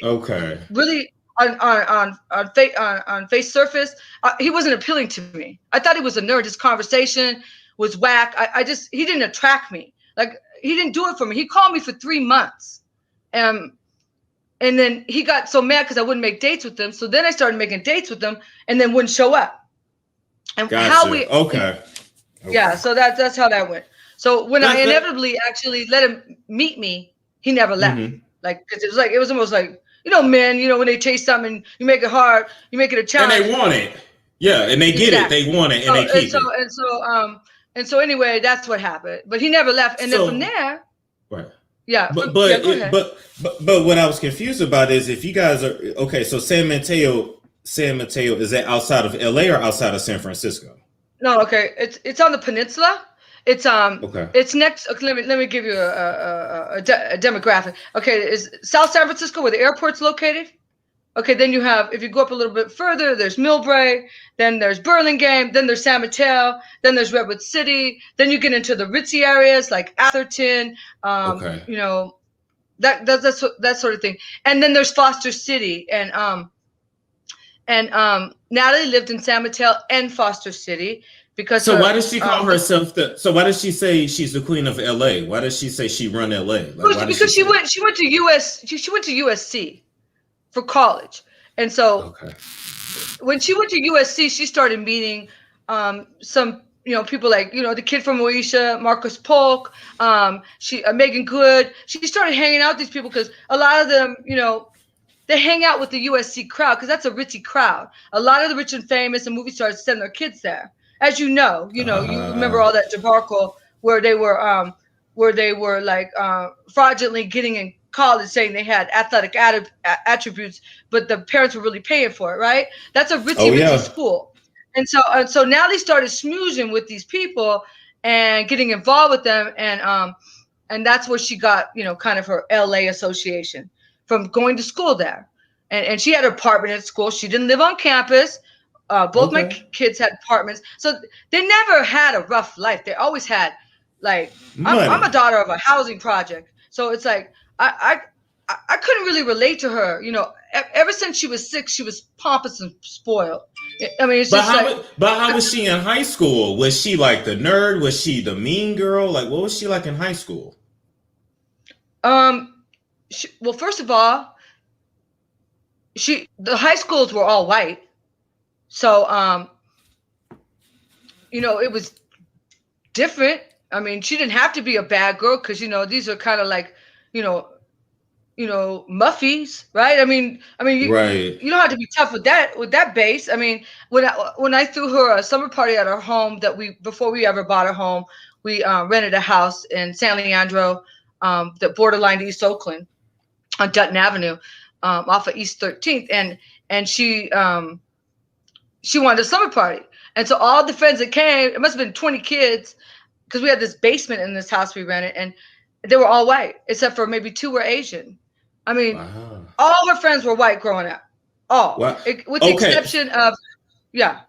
on face surface, he wasn't appealing to me. I thought he was a nerd. His conversation was whack. He didn't attract me. Like, he didn't do it for me. He called me for 3 months. And then he got so mad because I wouldn't make dates with him. So then I started making dates with him and then wouldn't show up. And yeah, so that's how that went. So when I inevitably actually let him meet me, he never left. Mm-hmm. Like, because it was almost like, men, when they chase something, you make it hard, you make it a challenge. And they want it. Yeah, and they get it. They want it, and they keep it. And so anyway, that's what happened. But he never left. And then from there, right. Yeah. But what I was confused about is if you guys are so San Mateo, is that outside of LA or outside of San Francisco? No, okay. It's on the peninsula. It's It's next. Okay, let me give you a demographic. Okay, is South San Francisco where the airport's located? Okay, then you have, if you go up a little bit further, there's Millbrae, then there's Burlingame, then there's San Mateo, then there's Redwood City, then you get into the ritzy areas like Atherton, Okay. you know, that sort of thing. And then there's Foster City, and Natalie lived in San Mateo and Foster City because So her why does she call herself the? So why does she say she's the queen of LA? Why does she say she run LA? Like, why does because she went to she went to USC for college, and so Okay. when she went to USC, she started meeting some people like the kid from Moesha, Marcus Polk, Megan Good. She started hanging out with these people because a lot of them they hang out with the USC crowd because that's a ritzy crowd. A lot of the rich and famous and movie stars send their kids there. As you remember all that debacle where they were like fraudulently getting in college saying they had athletic attributes, but the parents were really paying for it, right? That's a ritzy school. And so Natalie started smoozing with these people and getting involved with them, and that's where she got kind of her LA association from going to school there. And she had an apartment at school. She didn't live on campus. Both my kids had apartments. So they never had a rough life. They always had, like, I'm a daughter of a housing project. So it's like, I couldn't really relate to her. Ever since she was 6, she was pompous and spoiled. I mean, it's but how was she in high school? Was she like the nerd? Was she the mean girl? Like, what was she like in high school? Well, first of all, the high schools were all white. So, it was different. I mean, she didn't have to be a bad girl because, these are kind of like, muffies, right? I mean, Right. you don't have to be tough with that base. I mean, when I threw her a summer party at our home before we ever bought a home, we rented a house in San Leandro, that borderline East Oakland on Dutton Avenue, off of East 13th. And she wanted a summer party. And so all the friends that came, it must have been 20 kids, because we had this basement in this house we rented, and they were all white, except for maybe 2 were Asian. I mean, all her friends were white growing up. All. Wow. With the exception of, yeah.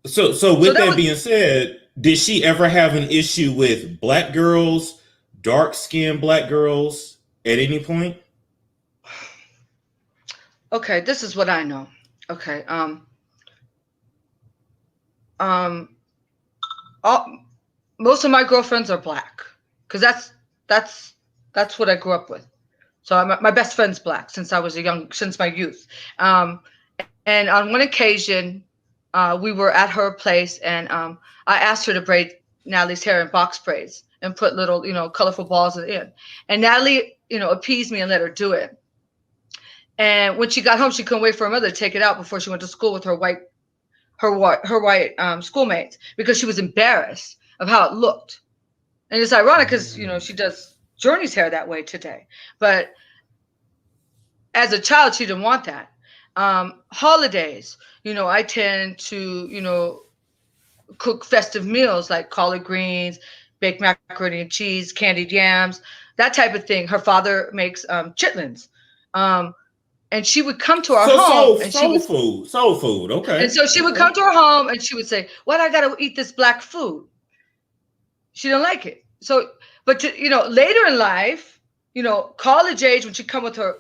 So with that being said, did she ever have an issue with black girls, dark-skinned black girls at any point? Okay, this is what I know. Okay. Most of my girlfriends are black because that's what I grew up with. So my best friend's black since my youth. And on one occasion, we were at her place, and I asked her to braid Natalie's hair in box braids and put little, colorful balls in. And Natalie, appeased me and let her do it. And when she got home, she couldn't wait for her mother to take it out before she went to school with her white schoolmates, because she was embarrassed of how it looked. And it's ironic because she does Journey's hair that way today, but as a child she didn't want that. Holidays, I tend to cook festive meals like collard greens, baked macaroni and cheese, candied yams, that type of thing. Her father makes chitlins. And she would come to our home. Soul food. Okay. And so she would come to our home and she would say, "Why do I got to eat this black food?" She didn't like it. So, but later in life, college age, when she come with her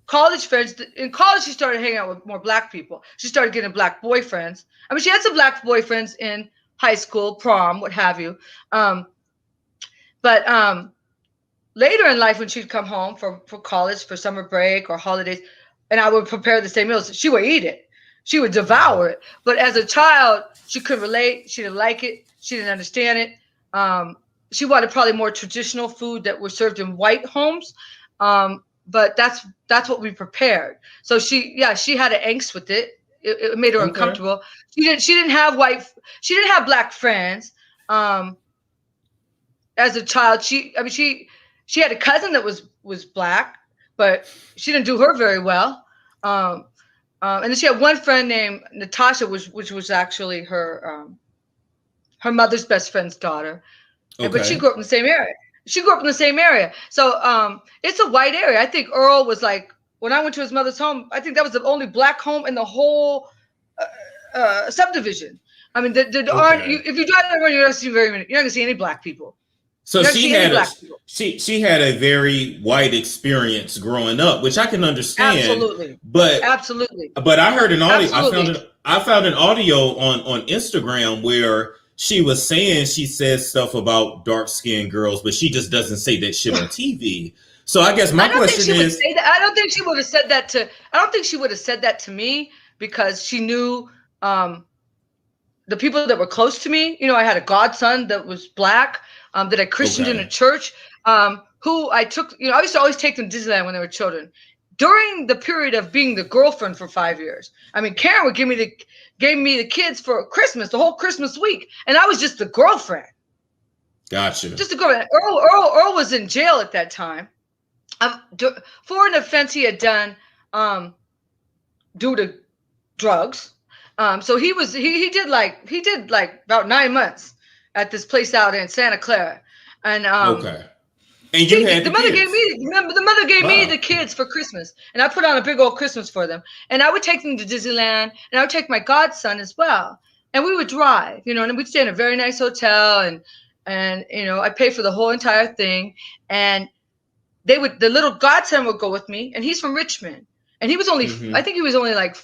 college friends, in college she started hanging out with more black people. She started getting black boyfriends. I mean, she had some black boyfriends in high school, prom, what have you. But later in life, when she'd come home for college, for summer break or holidays, and I would prepare the same meals, she would eat it. She would devour it. But as a child, she couldn't relate. She didn't like it. She didn't understand it. She wanted probably more traditional food that was served in white homes. But that's what we prepared. So she had an angst with it. It made her uncomfortable. She didn't have black friends. As a child, she had a cousin that was black, but she didn't do her very well. And then she had one friend named Natasha, which was actually her mother's best friend's daughter. Okay. But she grew up in the same area. So it's a white area. I think Earl was like when I went to his mother's home, I think that was the only black home in the whole subdivision. I mean, there aren't. If you drive around, you're not see very many. You're not gonna see any black people. So she had a very white experience growing up, which I can understand. Absolutely, but I heard an audio. I found an audio on Instagram where she was saying, she says stuff about dark skinned girls, but she just doesn't say that shit on TV. So I guess my question is, I don't think she would have said that to. I don't think she would have said that to me because she knew the people that were close to me. You know, I had a godson that was black. That I christened in a church, who I took, you know, I used to always take them to Disneyland when they were children. During the period of being the girlfriend for 5 years, I mean, Karen would gave me the kids for Christmas, the whole Christmas week, and I was just the girlfriend. Gotcha. Just the girlfriend. Earl was in jail at that time for an offense he had done due to drugs. So he did like about 9 months at this place out in Santa Clara, and and you had the mother gave me the kids for Christmas, and I put on a big old Christmas for them, and I would take them to Disneyland, and I would take my godson as well, and we would drive, you know, and we'd stay in a very nice hotel, and you know, I paid for the whole entire thing, and the little godson would go with me, and he's from Richmond, and he was only I think he was only like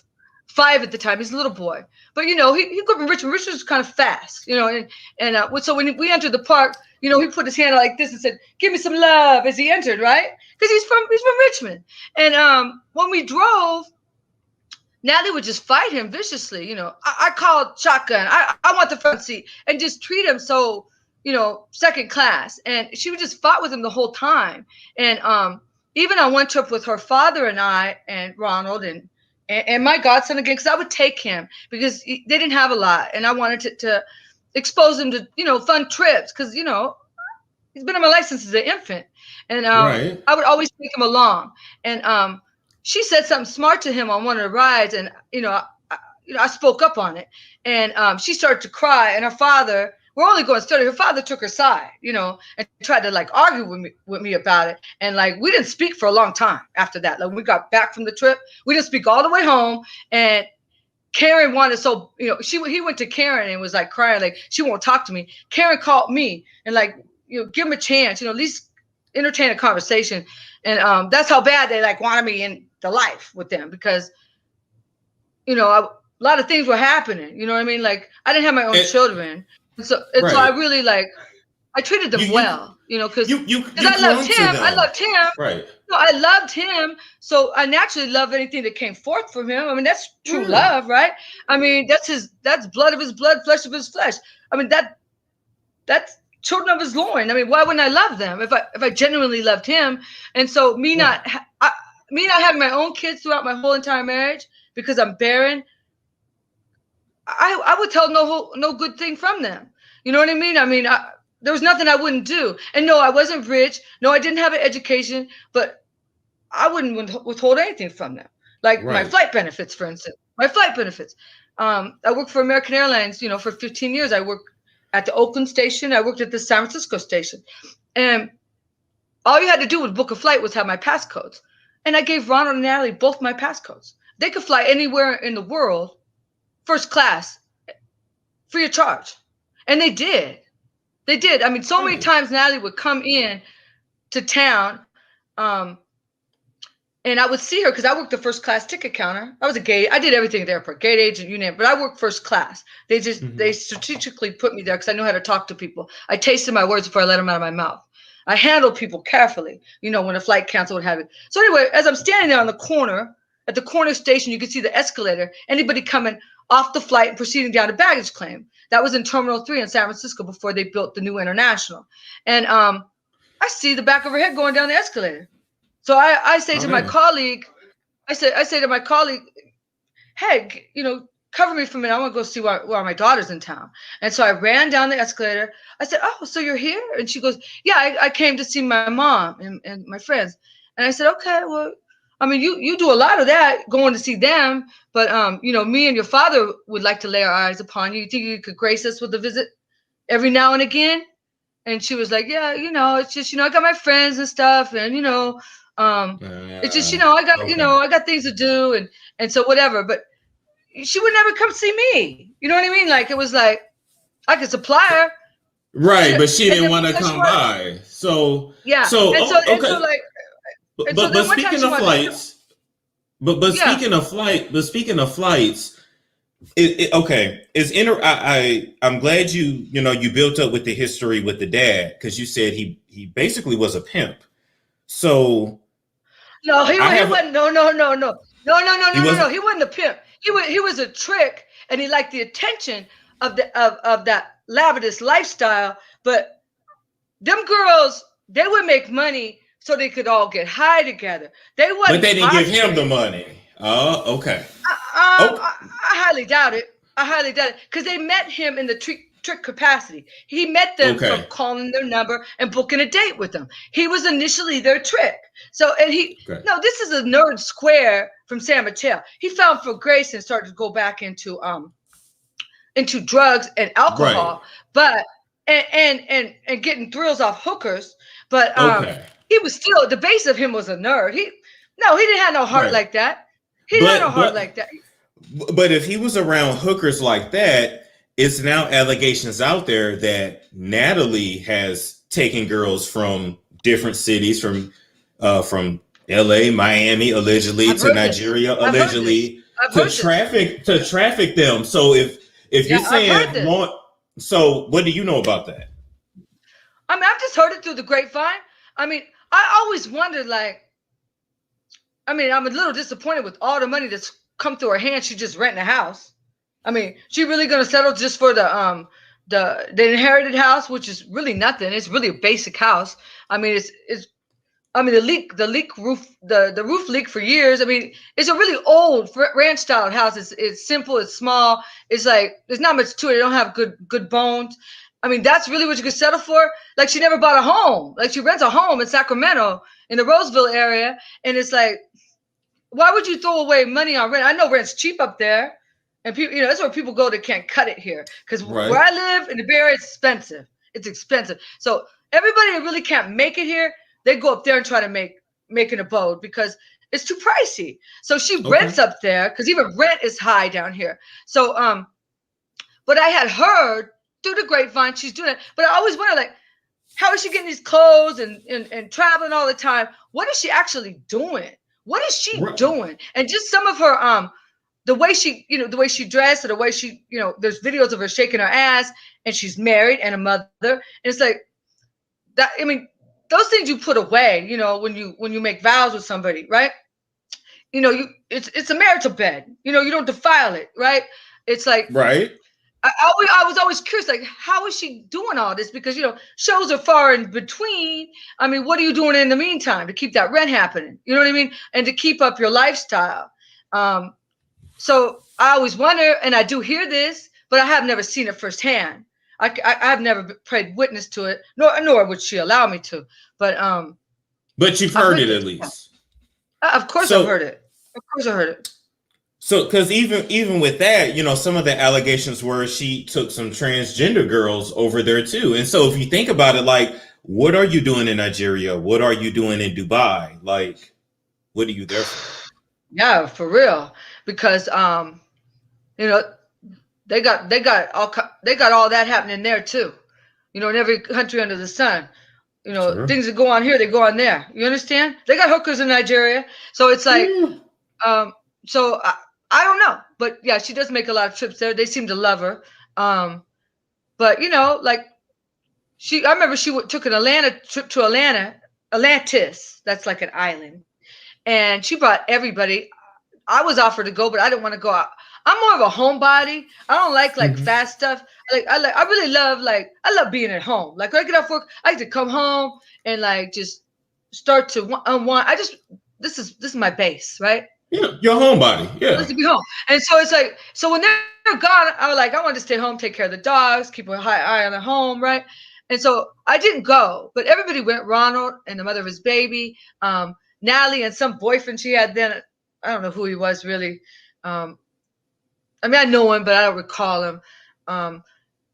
5 at the time. He's a little boy, but you know, he grew up in Richmond. Richmond was kind of fast, you know, and so when we entered the park, you know, he put his hand out like this and said, "Give me some love," as he entered, right? Because he's from Richmond. And when we drove, Natalie would just fight him viciously. You know, I called shotgun. I want the front seat, and just treat him so, you know, second class. And she would just fight with him the whole time. And even on one trip with her father and I and Ronald and my godson again, because I would take him because they didn't have a lot, and I wanted to expose him to, you know, fun trips, because, you know, he's been on my life since he's an infant, and I would always take him along. And she said something smart to him on one of the rides, and you know, I spoke up on it, and she started to cry, and her father. We're only going study. Her father took her side, you know, and tried to like argue with me about it. And like, we didn't speak for a long time after that. Like, when we got back from the trip, we didn't speak all the way home. And Karen wanted, so, you know, he went to Karen and was like crying, like, she won't talk to me. Karen called me and like, you know, give him a chance, you know, at least entertain a conversation. And that's how bad they like wanted me in the life with them, because, you know, a lot of things were happening. You know what I mean? Like, I didn't have my own children. So I really like, I treated them well, you know, because I loved him. Right. No, I loved him. So I naturally love anything that came forth from him. I mean, that's true love, right? I mean, that's blood of his blood, flesh of his flesh. I mean, that's children of his loin. I mean, why wouldn't I love them if I genuinely loved him? And so me not having my own kids throughout my whole entire marriage because I'm barren, I would tell no good thing from them. You know what I mean? I mean, there was nothing I wouldn't do. And no, I wasn't rich. No, I didn't have an education, but I wouldn't withhold anything from them. Like my flight benefits, for instance. My flight benefits. I worked for American Airlines, you know, for 15 years. I worked at the Oakland station. I worked at the San Francisco station. And all you had to do with book a flight was have my passcodes. And I gave Ronald and Natalie both my passcodes. They could fly anywhere in the world, first class, free of charge. And they did. They did. I mean, so many times Natalie would come in to town, and I would see her because I worked the first class ticket counter. I was a gate. I did everything at the airport, gate agent, you name it. But I worked first class. They they strategically put me there because I knew how to talk to people. I tasted my words before I let them out of my mouth. I handled people carefully, you know, when a flight canceled, what have you. So anyway, as I'm standing there on the corner, at the corner station, you can see the escalator. Anybody coming off the flight and proceeding down to baggage claim. That was in Terminal 3 in San Francisco before they built the new International. And I see the back of her head going down the escalator. So I say to my colleague, I say to my colleague, hey, you know, cover me for a minute. I want to go see where my daughter's in town. And so I ran down the escalator. I said, oh, so you're here? And she goes, yeah, I came to see my mom and my friends. And I said, okay, well, I mean, you do a lot of that, going to see them, but, you know, me and your father would like to lay our eyes upon you. You think you could grace us with a visit every now and again? And she was like, yeah, you know, it's just, you know, I got my friends and stuff, and, you know, It's just, I got, Okay. I got things to do and so whatever, but she would never come see me. You know what I mean? Like, it was like, I could supply her. Right, but she And didn't then want to because she come wanted, by. So, yeah. okay. Like, But and so but, but then one time speaking she of wanted to, flights, but yeah. speaking of flights, okay, I'm glad you built up with the history with the dad, because you said he basically was a pimp. So No, he I have wasn't. No. he wasn't. He wasn't a pimp. He was a trick, and he liked the attention of that lavish lifestyle. But them girls, they would make money so they could all get high together. They But wasn't they didn't give him the prospering. money. Oh, okay. I, Okay. I highly doubt it. I highly doubt it, because they met him in the trick capacity. He met them from Okay. calling their number and booking a date with them. He was initially their trick. So, and Okay. no, this is a nerd square from San Mateo. He found for grace and started to go back into drugs and Right. alcohol, but and getting thrills off hookers. But Okay. he was still, the base of him was a nerd. He didn't have no heart Right. like that. He didn't have no But heart but like that. but if he was around hookers like that, it's now allegations out there that Natalie has taken girls from different cities, from LA, Miami, allegedly, I've to heard this. Nigeria, I've heard this. allegedly, I've to heard this. traffic them. So if you're Yeah, I've heard saying this. so what do you know about that? I mean, I've just heard it through the grapevine. I mean, I always wondered, like, I mean, I'm a little disappointed with all the money that's come through her hands. She just renting a house. I mean, she really gonna settle just for the inherited house, which is really nothing. It's really a basic house. I mean, it's I mean, the leak roof, the roof leaked for years. I mean, it's a really old ranch style house. It's simple. It's small. It's like, there's not much to it. They don't have good bones. I mean, that's really what you could settle for. Like, she never bought a home. Like, she rents a home in Sacramento in the Roseville area, and it's like, why would you throw away money on rent? I know rent's cheap up there, and people, that's where people go that can't cut it here. Because where Right. I live in the Bay Area, it's expensive. It's expensive. So everybody that really can't make it here, they go up there and try to make an abode because it's too pricey. So she Okay. rents up there because even rent is high down here. So but I had heard through the grapevine she's doing it. But I always wonder, like, how is she getting these clothes and traveling all the time? What is she actually doing? What is she Right. doing? And just some of her the way she, the way she dressed, or the way she, there's videos of her shaking her ass, and she's married and a mother. And it's like that. I mean, those things you put away, when you make vows with somebody, right? It's a marital bed. You don't defile it, right? It's like, Right. I was always curious, like, how is she doing all this? Because, shows are far in between. I mean, what are you doing in the meantime to keep that rent happening? You know what I mean? And to keep up your lifestyle. So I always wonder, and I do hear this, but I have never seen it firsthand. I've never paid witness to it, nor would she allow me to. But you've I've heard heard it at this. least. Of course I've heard it. Of course I heard it. So, because even with that, some of the allegations were she took some transgender girls over there too. And so, if you think about it, like, what are you doing in Nigeria? What are you doing in Dubai? Like, what are you there for? Yeah, for real. Because they got all that happening there too. In every country under the sun. Sure. Things that go on here, they go on there. You understand? They got hookers in Nigeria, so it's like, so I don't know, but yeah, she does make a lot of trips there. They seem to love her, but like I remember she took an Atlanta trip to Atlantis. That's like an island, and she brought everybody. I was offered to go, but I didn't want to go out. I'm more of a homebody. I don't like fast stuff. I really love, I love being at home. Like, when I get off work, I like to come home and just start to unwind. This is my base, right? Yeah, your homebody. I Yeah. like to be home. And so it's like, so when they're gone, I want to stay home, take care of the dogs, keep a high eye on the home, right? And so I didn't go, but everybody went. Ronald and the mother of his baby, Natalie and some boyfriend she had then. I don't know who he was really. I mean, I know him, but I don't recall him.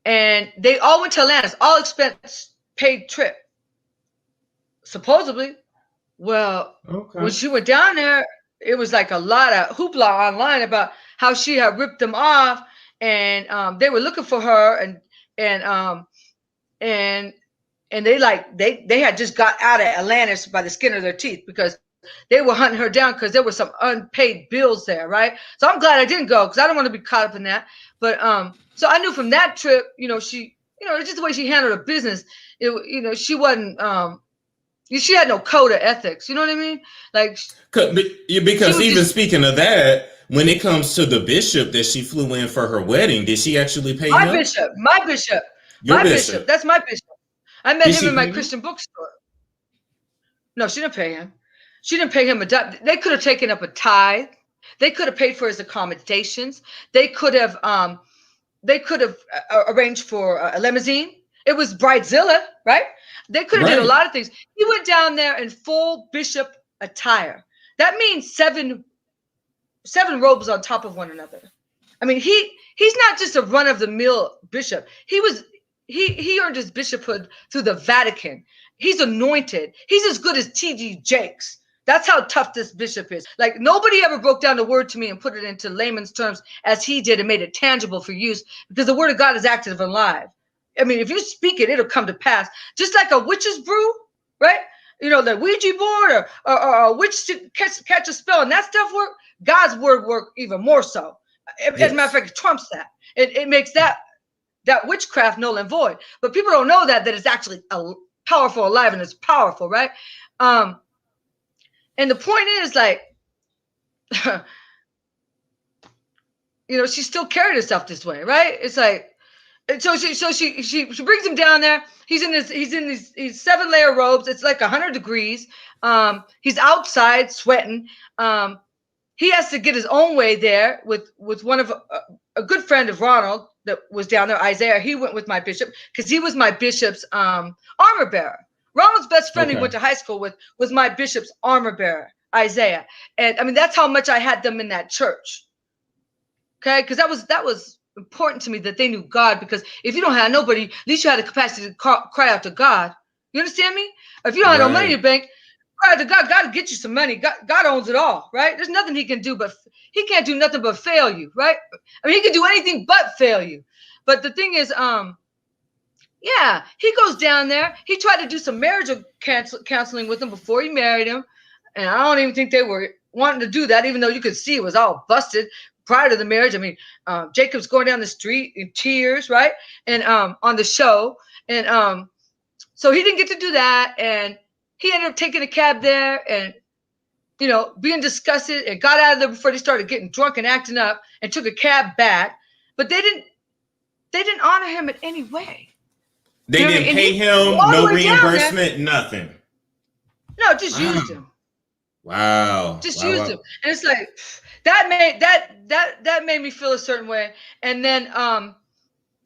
And they all went to Atlantis, all expense paid trip. Supposedly, Well, when Okay. she went down there, it was like a lot of hoopla online about how she had ripped them off, and they were looking for her, and and they had just got out of Atlantis by the skin of their teeth, because they were hunting her down because there were some unpaid bills there, right? So I'm glad I didn't go, because I don't want to be caught up in that. But so I knew from that trip, she, it's just the way she handled her business. She wasn't she had no code of ethics. You know what I mean? Like, she Because was even just speaking of that, when it comes to the bishop that she flew in for her wedding, did she actually pay my him? bishop, my bishop, Your my bishop. bishop. That's my bishop. I met Did him she in my pay him? Christian bookstore. No, she didn't pay him. She didn't pay him they could have taken up a tithe. They could have paid for his accommodations. They could have arranged for a limousine. It was Bridezilla, right? They could have did a Right. lot of things. He went down there in full bishop attire. That means seven robes on top of one another. I mean, he's not just a run of the mill bishop. He earned his bishophood through the Vatican. He's anointed. He's as good as T.D. Jakes. That's how tough this bishop is. Like, nobody ever broke down the word to me and put it into layman's terms as he did and made it tangible for use, because the word of God is active and alive. I mean, if you speak it, it'll come to pass. Just like a witch's brew, right? The Ouija board or a witch to catch a spell and that stuff work. God's word work even more so. As a matter of Yes. fact, it trumps that. It makes that witchcraft null and void. But people don't know that it's actually powerful, alive, and it's powerful, right? And the point is, like, she still carried herself this way, right? It's like, so she brings him down there. He's in these 7-layer robes. It's like 100 degrees. He's outside sweating. He has to get his own way there with one of a good friend of Ronald that was down there, Isaiah. He went with my bishop because he was my bishop's armor bearer. Ronald's best friend he went to high school with was my bishop's armor bearer, Isaiah. And I mean, that's how much I had them in that church. Okay, because that was important to me, that they knew God, because if you don't have nobody, at least you had the capacity to cry out to God. You understand me? If you don't have no money in your bank, cry out to God. God will get you some money. God owns it all, right? There's nothing he can do, but he can't do nothing but fail you, right? I mean, he can do anything but fail you. But the thing is, yeah, he goes down there. He tried to do some marriage counseling with him before he married him, and I don't even think they were wanting to do that, even though you could see it was all busted prior to the marriage. I mean, Jacob's going down the street in tears, right? And on the show. And so he didn't get to do that. And he ended up taking a cab there and, being disgusted, and got out of there before they started getting drunk and acting up, and took a cab back. But they didn't honor him in any way. They didn't pay him, no reimbursement, nothing. No, just used him. Wow. Just used him. And it's like, that made me feel a certain way. And then I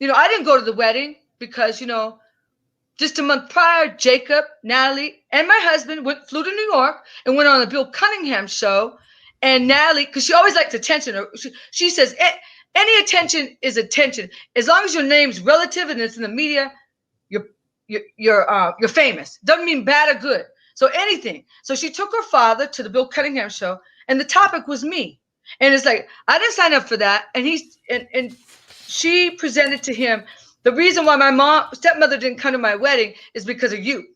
didn't go to the wedding because, just a month prior, Jacob, Natalie, and my husband flew to New York and went on the Bill Cunningham show. And Natalie, because she always likes attention, she says any attention is attention. As long as your name's relative and it's in the media, you're famous. Doesn't mean bad or good. So anything. So she took her father to the Bill Cunningham show, and the topic was me. And it's like, I didn't sign up for that. And she presented to him, the reason why my stepmother didn't come to my wedding is because of you.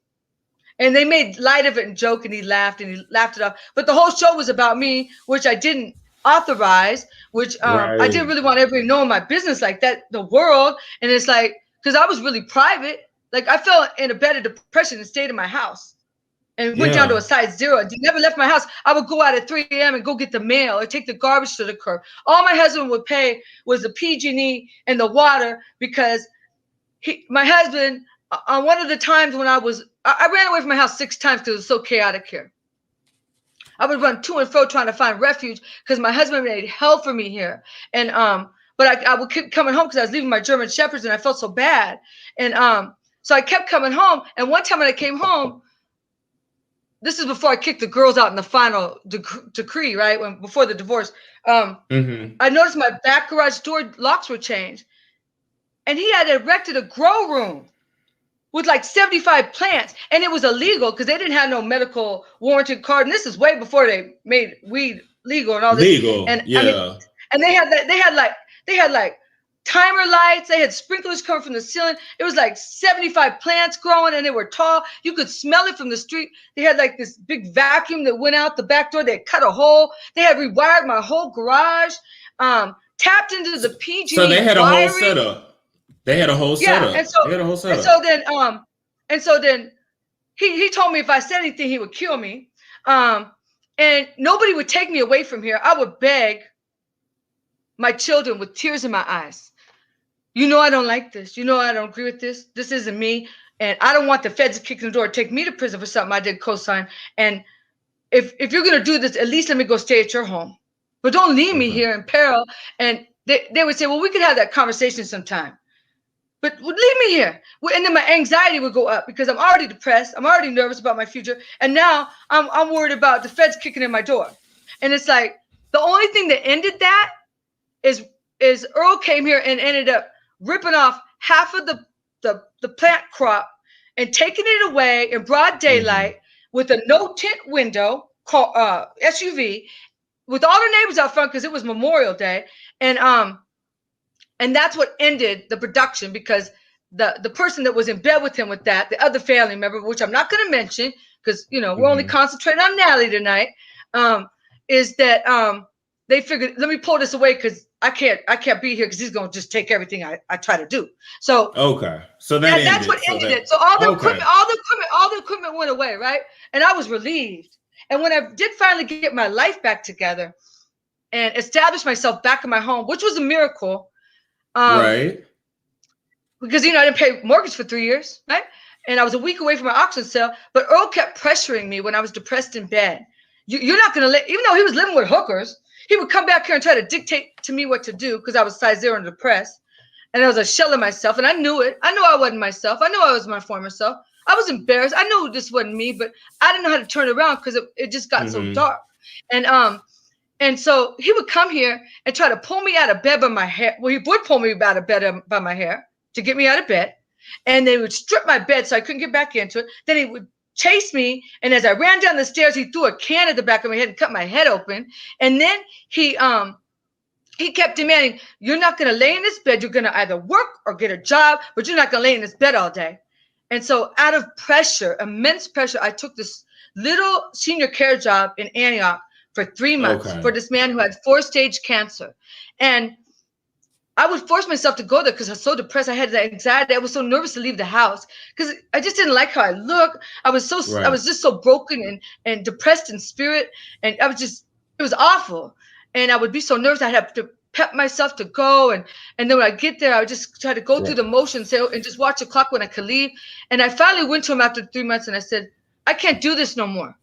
And they made light of it and joke, and he laughed it off. But the whole show was about me, which I didn't authorize, which I didn't really want everybody knowing my business like that, the world. And it's like, because I was really private. Like, I fell in a bed of depression and stayed in my house. And went down to a size 0. I never left my house. I would go out at 3 a.m. and go get the mail or take the garbage to the curb. All my husband would pay was the PG&E and the water, because my husband, on one of the times when I ran away from my house 6 times because it was so chaotic here. I would run to and fro trying to find refuge because my husband made hell for me here. And but I would keep coming home because I was leaving my German Shepherds and I felt so bad. And so I kept coming home. And one time when I came home, this is before I kicked the girls out in the final decree, right? Before the divorce. I noticed my back garage door locks were changed. And he had erected a grow room with like 75 plants, and it was illegal because they didn't have no medical warranted card. And this is way before they made weed legal and all this. Legal, And yeah. I mean, and they had like timer lights. They had sprinklers coming from the ceiling. It was like 75 plants growing, and they were tall. You could smell it from the street. They had like this big vacuum that went out the back door. They cut a hole. They had rewired my whole garage. Tapped into the PG. So they had a wiring. whole setup. They had a whole setup. And so, they had a whole setup. And so then he told me if I said anything, he would kill me. And nobody would take me away from here. I would beg my children with tears in my eyes. You know, I don't like this. You know, I don't agree with this. This isn't me. And I don't want the feds to kick in the door and take me to prison for something I did co-sign. And if you're going to do this, at least let me go stay at your home. But don't leave me here in peril. And they would say, well, we could have that conversation sometime. But leave me here. And then my anxiety would go up because I'm already depressed. I'm already nervous about my future. And now I'm worried about the feds kicking in my door. And it's like the only thing that ended that is Earl came here and ended up ripping off half of the plant crop and taking it away in broad daylight with a no tint window called SUV with all the neighbors out front because it was Memorial Day. And that's what ended the production because the person that was in bed with him with that, the other family member, which I'm not going to mention because, you know, we're only concentrating on Natalie tonight, is that they figured, let me pull this away because I can't be here because he's going to just take everything I try to do. So so that's what ended it. So all the equipment went away, right? And I was relieved. And when I did finally get my life back together and establish myself back in my home, which was a miracle. Right. Because, you know, I didn't pay mortgage for 3 years, right? And I was a week away from my auction sale, but Earl kept pressuring me when I was depressed in bed. You're not going to let, even though he was living with hookers, he would come back here and try to dictate to me what to do because I was size 0 and depressed. And I was a shell of myself, and I knew it. I knew I wasn't myself. I knew I was my former self. I was embarrassed. I knew this wasn't me, but I didn't know how to turn it around because it just got so dark. And so he would come here and try to pull me out of bed by my hair. Well, he would pull me out of bed by my hair to get me out of bed. And they would strip my bed so I couldn't get back into it. Then he would chase me. And as I ran down the stairs, he threw a can at the back of my head and cut my head open. And then he kept demanding, you're not going to lay in this bed. You're going to either work or get a job, but you're not going to lay in this bed all day. And so out of pressure, immense pressure, I took this little senior care job in Antioch for 3 months for this man who had 4-stage cancer. And I would force myself to go there because I was so depressed. I had the anxiety. I was so nervous to leave the house because I just didn't like how I looked. I was just so broken and depressed in spirit. And it was awful. And I would be so nervous. I'd have to pep myself to go. And then when I get there, I would just try to go through the motions and just watch the clock when I could leave. And I finally went to him after 3 months and I said, I can't do this no more.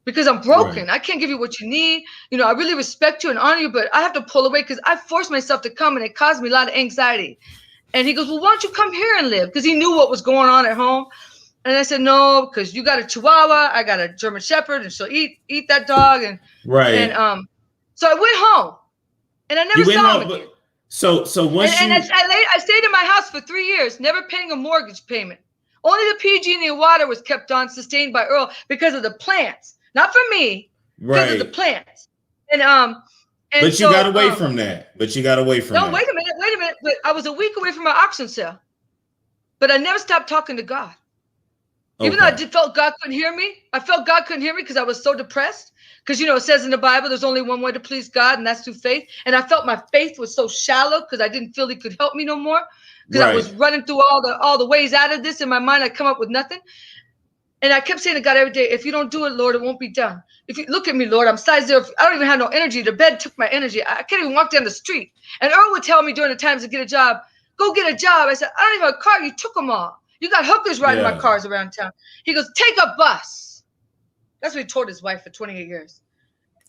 Because I'm broken. I can't give you what you need. You know, I really respect you and honor you, but I have to pull away because I forced myself to come and it caused me a lot of anxiety. And he goes, well, why don't you come here and live? Because he knew what was going on at home. And I said, no, because you got a Chihuahua, I got a German Shepherd, and she'll eat that dog. And so I went home and I never saw him again. So once I stayed in my house for 3 years, never paying a mortgage payment. Only the PG&E water was kept on, sustained by Earl because of the plants. Not for me, because of the plants. But you got away from that. But you got away from that. No, wait a minute. But I was a week away from my auction sale. But I never stopped talking to God. Even though I felt God couldn't hear me. I felt God couldn't hear me because I was so depressed. Because, you know, it says in the Bible, there's only one way to please God, and that's through faith. And I felt my faith was so shallow because I didn't feel he could help me no more. Because I was running through all the ways out of this. In my mind, I'd come up with nothing. And I kept saying to God every day, if you don't do it, Lord, it won't be done. If you look at me, Lord, I'm size 0. I don't even have no energy. The bed took my energy. I can't even walk down the street. And Earl would tell me during the times to get a job, go get a job. I said, I don't even have a car. You took them all. You got hookers riding my cars around town. He goes, take a bus. That's what he told his wife for 28 years.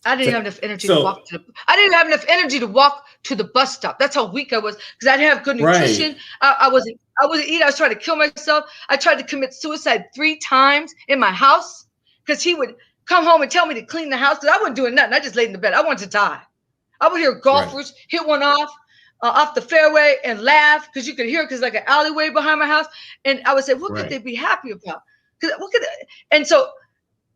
I didn't have enough energy to walk I didn't have enough energy to walk to the bus stop. That's how weak I was because I didn't have good nutrition. I wasn't eating. I was trying to kill myself. I tried to commit suicide 3 times in my house because he would come home and tell me to clean the house because I wasn't doing nothing. I just laid in the bed. I wanted to die. I would hear golfers hit one off. off the fairway and laugh because you could hear it because like an alleyway behind my house. And I would say, what could they be happy about? Because what could they? And so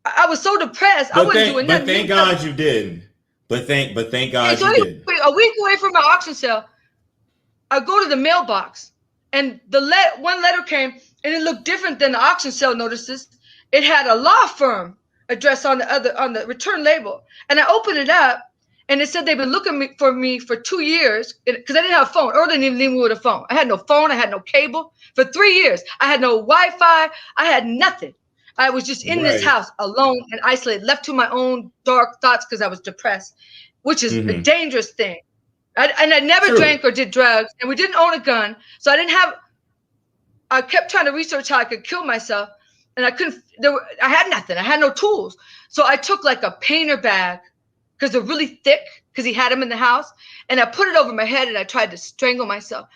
I was so depressed. I wasn't doing nothing. But thank God you didn't. But thank God you didn't. A week away from my auction sale, I go to the mailbox, and one letter came, and it looked different than the auction sale notices. It had a law firm address on the return label, and I opened it up, and it said they've been looking for me for 2 years because I didn't have a phone. Earl didn't even leave me with a phone. I had no phone. I had no cable for 3 years. I had no Wi-Fi. I had nothing. I was just in this house alone and isolated, left to my own dark thoughts because I was depressed, which is a dangerous thing. And I never drank or did drugs, and we didn't own a gun. So I kept trying to research how I could kill myself, and I couldn't. I had nothing. I had no tools. So I took like a painter bag because they're really thick because he had them in the house, and I put it over my head, and I tried to strangle myself.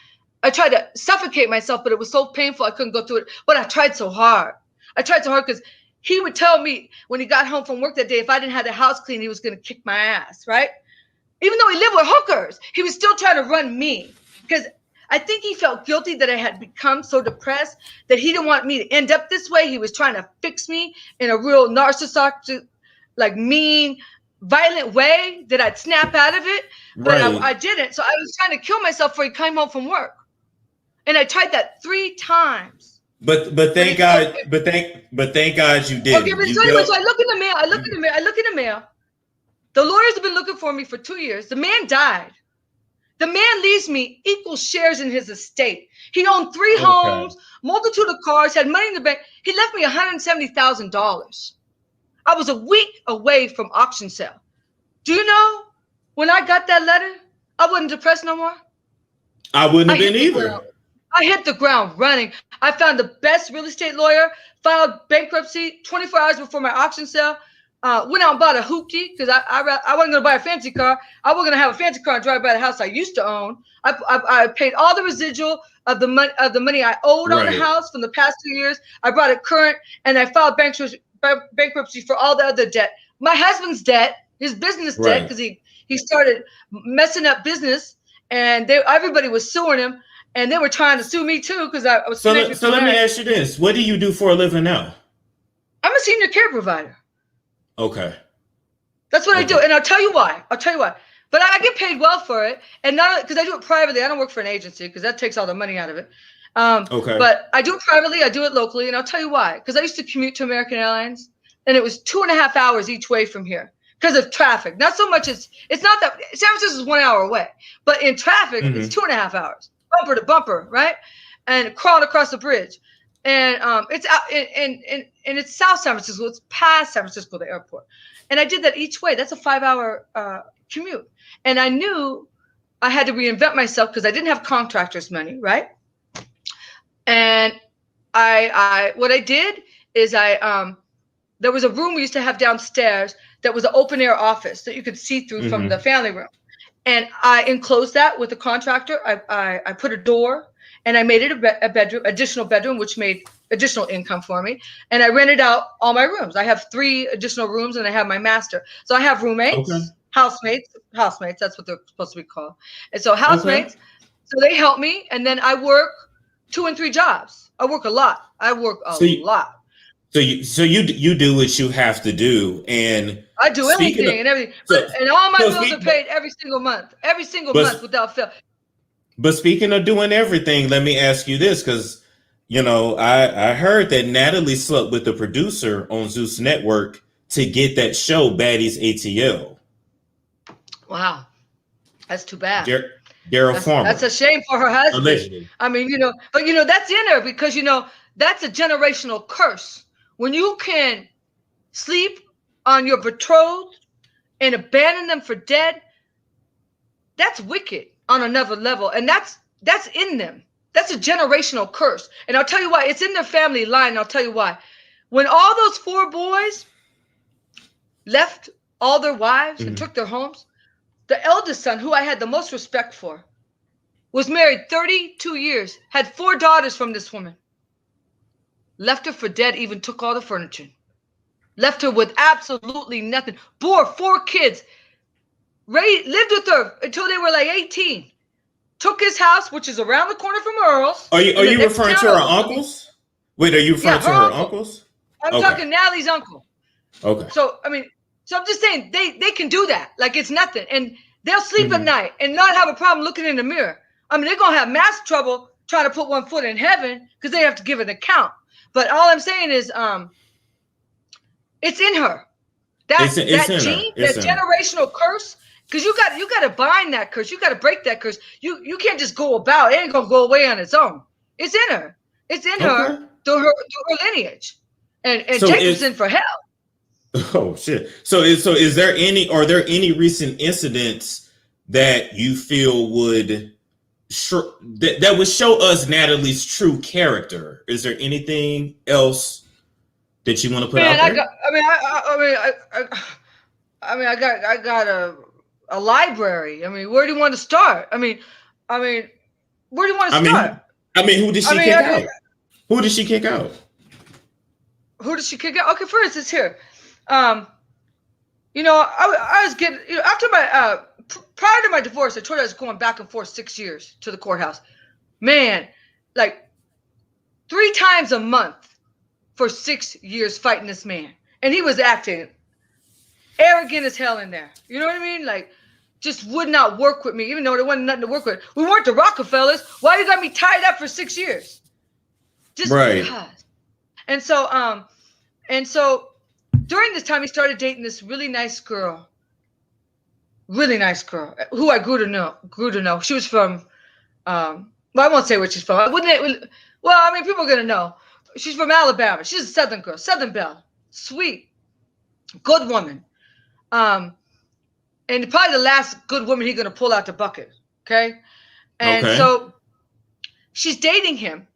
I tried to suffocate myself, but it was so painful I couldn't go through it. But I tried so hard. Because he would tell me when he got home from work that day, if I didn't have the house clean, he was going to kick my ass, right? Even though he lived with hookers, he was still trying to run me because I think he felt guilty that I had become so depressed that he didn't want me to end up this way. He was trying to fix me in a real narcissistic, like mean, violent way that I'd snap out of it. But I didn't. So I was trying to kill myself before he came home from work. And I tried that 3 times. But thank God, but thank God you did. Okay, but so I look in the mail. I look in the mail. The lawyers have been looking for me for 2 years. The man died. The man leaves me equal shares in his estate. He owned 3 homes, multitude of cars, had money in the bank. He left me $170,000. I was a week away from auction sale. Do you know when I got that letter, I wasn't depressed no more? I wouldn't have been either. I hit the ground running. I found the best real estate lawyer, filed bankruptcy 24 hours before my auction sale. Went out and bought a H.B.P because I wasn't going to buy a fancy car. I wasn't going to have a fancy car and drive by the house I used to own. I paid all the residual of the money I owed on the house from the past 2 years. I brought it current, and I filed bankruptcy for all the other debt. My husband's debt, his business debt, because he started messing up business, and everybody was suing him, and they were trying to sue me too because I was. So let me ask you this: what do you do for a living now? I'm a senior care provider. Okay. That's what I do. And I'll tell you why. But I get paid well for it. And not because I do it privately. I don't work for an agency because that takes all the money out of it. But I do it privately. I do it locally. And I'll tell you why. Because I used to commute to American Airlines, and it was 2.5 hours each way from here because of traffic. Not so much it's not that San Francisco is 1 hour away, but in traffic, it's 2.5 hours, bumper to bumper, right? And crawling across the bridge. And it's out and it's South San Francisco. It's past San Francisco, the airport. And I did that each way. That's a 5-hour commute. And I knew I had to reinvent myself because I didn't have contractors' money, right? And what I did is there was a room we used to have downstairs that was an open air office that you could see through from the family room. And I enclosed that with a contractor. I put a door. And I made it a bedroom, additional bedroom, which made additional income for me. And I rented out all my rooms. I have 3 additional rooms, and I have my master. So I have roommates, housemates. That's what they're supposed to be called. And so housemates. So they help me, and then I work 2 and 3 jobs. I work a lot. lot. So you do what you have to do, and I do anything and everything. And all my bills are paid every single month without fail. But speaking of doing everything, let me ask you this, because, I heard that Natalie slept with the producer on Zeus Network to get that show, Baddies ATL. Wow. That's too bad. Daryl Farmer. That's a shame for her husband. Allegedly. I mean, but that's in her because, that's a generational curse. When you can sleep on your betrothed and abandon them for dead, that's wicked. On another level, and that's in them. That's a generational curse, and I'll tell you why. It's in their family line, and I'll tell you why. When all those 4 boys left all their wives and took their homes, the eldest son, who I had the most respect for, was married 32 years, had 4 daughters from this woman, left her for dead, even took all the furniture, left her with absolutely nothing, bore 4 kids, lived with her until they were like 18, took his house, which is around the corner from Earl's. Are you referring to her uncles? Wait, are you referring to her uncles? I'm talking Natalie's uncle. Okay. So I'm just saying they can do that like it's nothing, and they'll sleep at night and not have a problem looking in the mirror. I mean, they're gonna have mass trouble trying to put one foot in heaven because they have to give an account. But all I'm saying is, it's in her. That gene, that generational curse. Because you got to bind that curse. You got to break that curse. You can't just go about. It ain't gonna go away on its own. It's in her. It's in her through her lineage. And so Jacob's in for hell. Oh shit. So are there any recent incidents that you feel would that would show us Natalie's true character? Is there anything else that you want to put out there? I got a library. I mean, where do you want to start? I mean, where do you want to start? Who did she kick out? Who did she kick out? Who did she kick out? Okay, for instance, here, I was getting, after my prior to my divorce, I told her I was going back and forth 6 years to the courthouse. Man, like 3 times a month for 6 years fighting this man, and he was acting arrogant as hell in there. You know what I mean? Like, just would not work with me, even though there wasn't nothing to work with. We weren't the Rockefellers. Why you got me tied up for 6 years? Just because. And so during this time, he started dating this really nice girl, who I grew to know. She was from, well, I won't say where she's from. People are gonna know. She's from Alabama. She's a Southern girl, Southern belle, sweet, good woman. And probably the last good woman he's gonna pull out the bucket. Okay. And so she's dating him,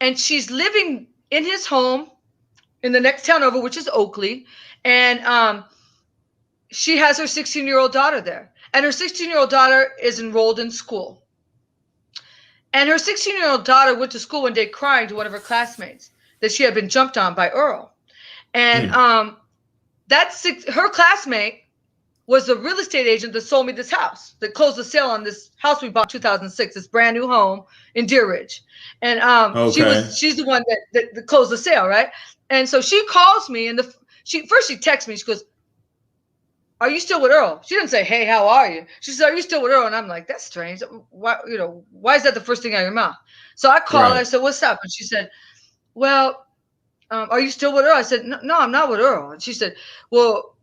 and she's living in his home in the next town over, which is Oakley. And she has her 16-year-old daughter there. And her 16-year-old daughter is enrolled in school. And her 16-year-old daughter went to school one day crying to one of her classmates that she had been jumped on by Earl. And her classmate was the real estate agent that sold me this house, that closed the sale on this house we bought in 2006, this brand new home in Deer Ridge. And she's the one that closed the sale, right? And so she calls me, and she texts me. She goes, "Are you still with Earl?" She didn't say, "Hey, how are you?" She said, "Are you still with Earl?" And I'm like, "That's strange. Why is that the first thing out of your mouth?" So I called her. I said, "What's up?" And she said, "Well, are you still with Earl?" I said, "No, I'm not with Earl." And she said, "Well,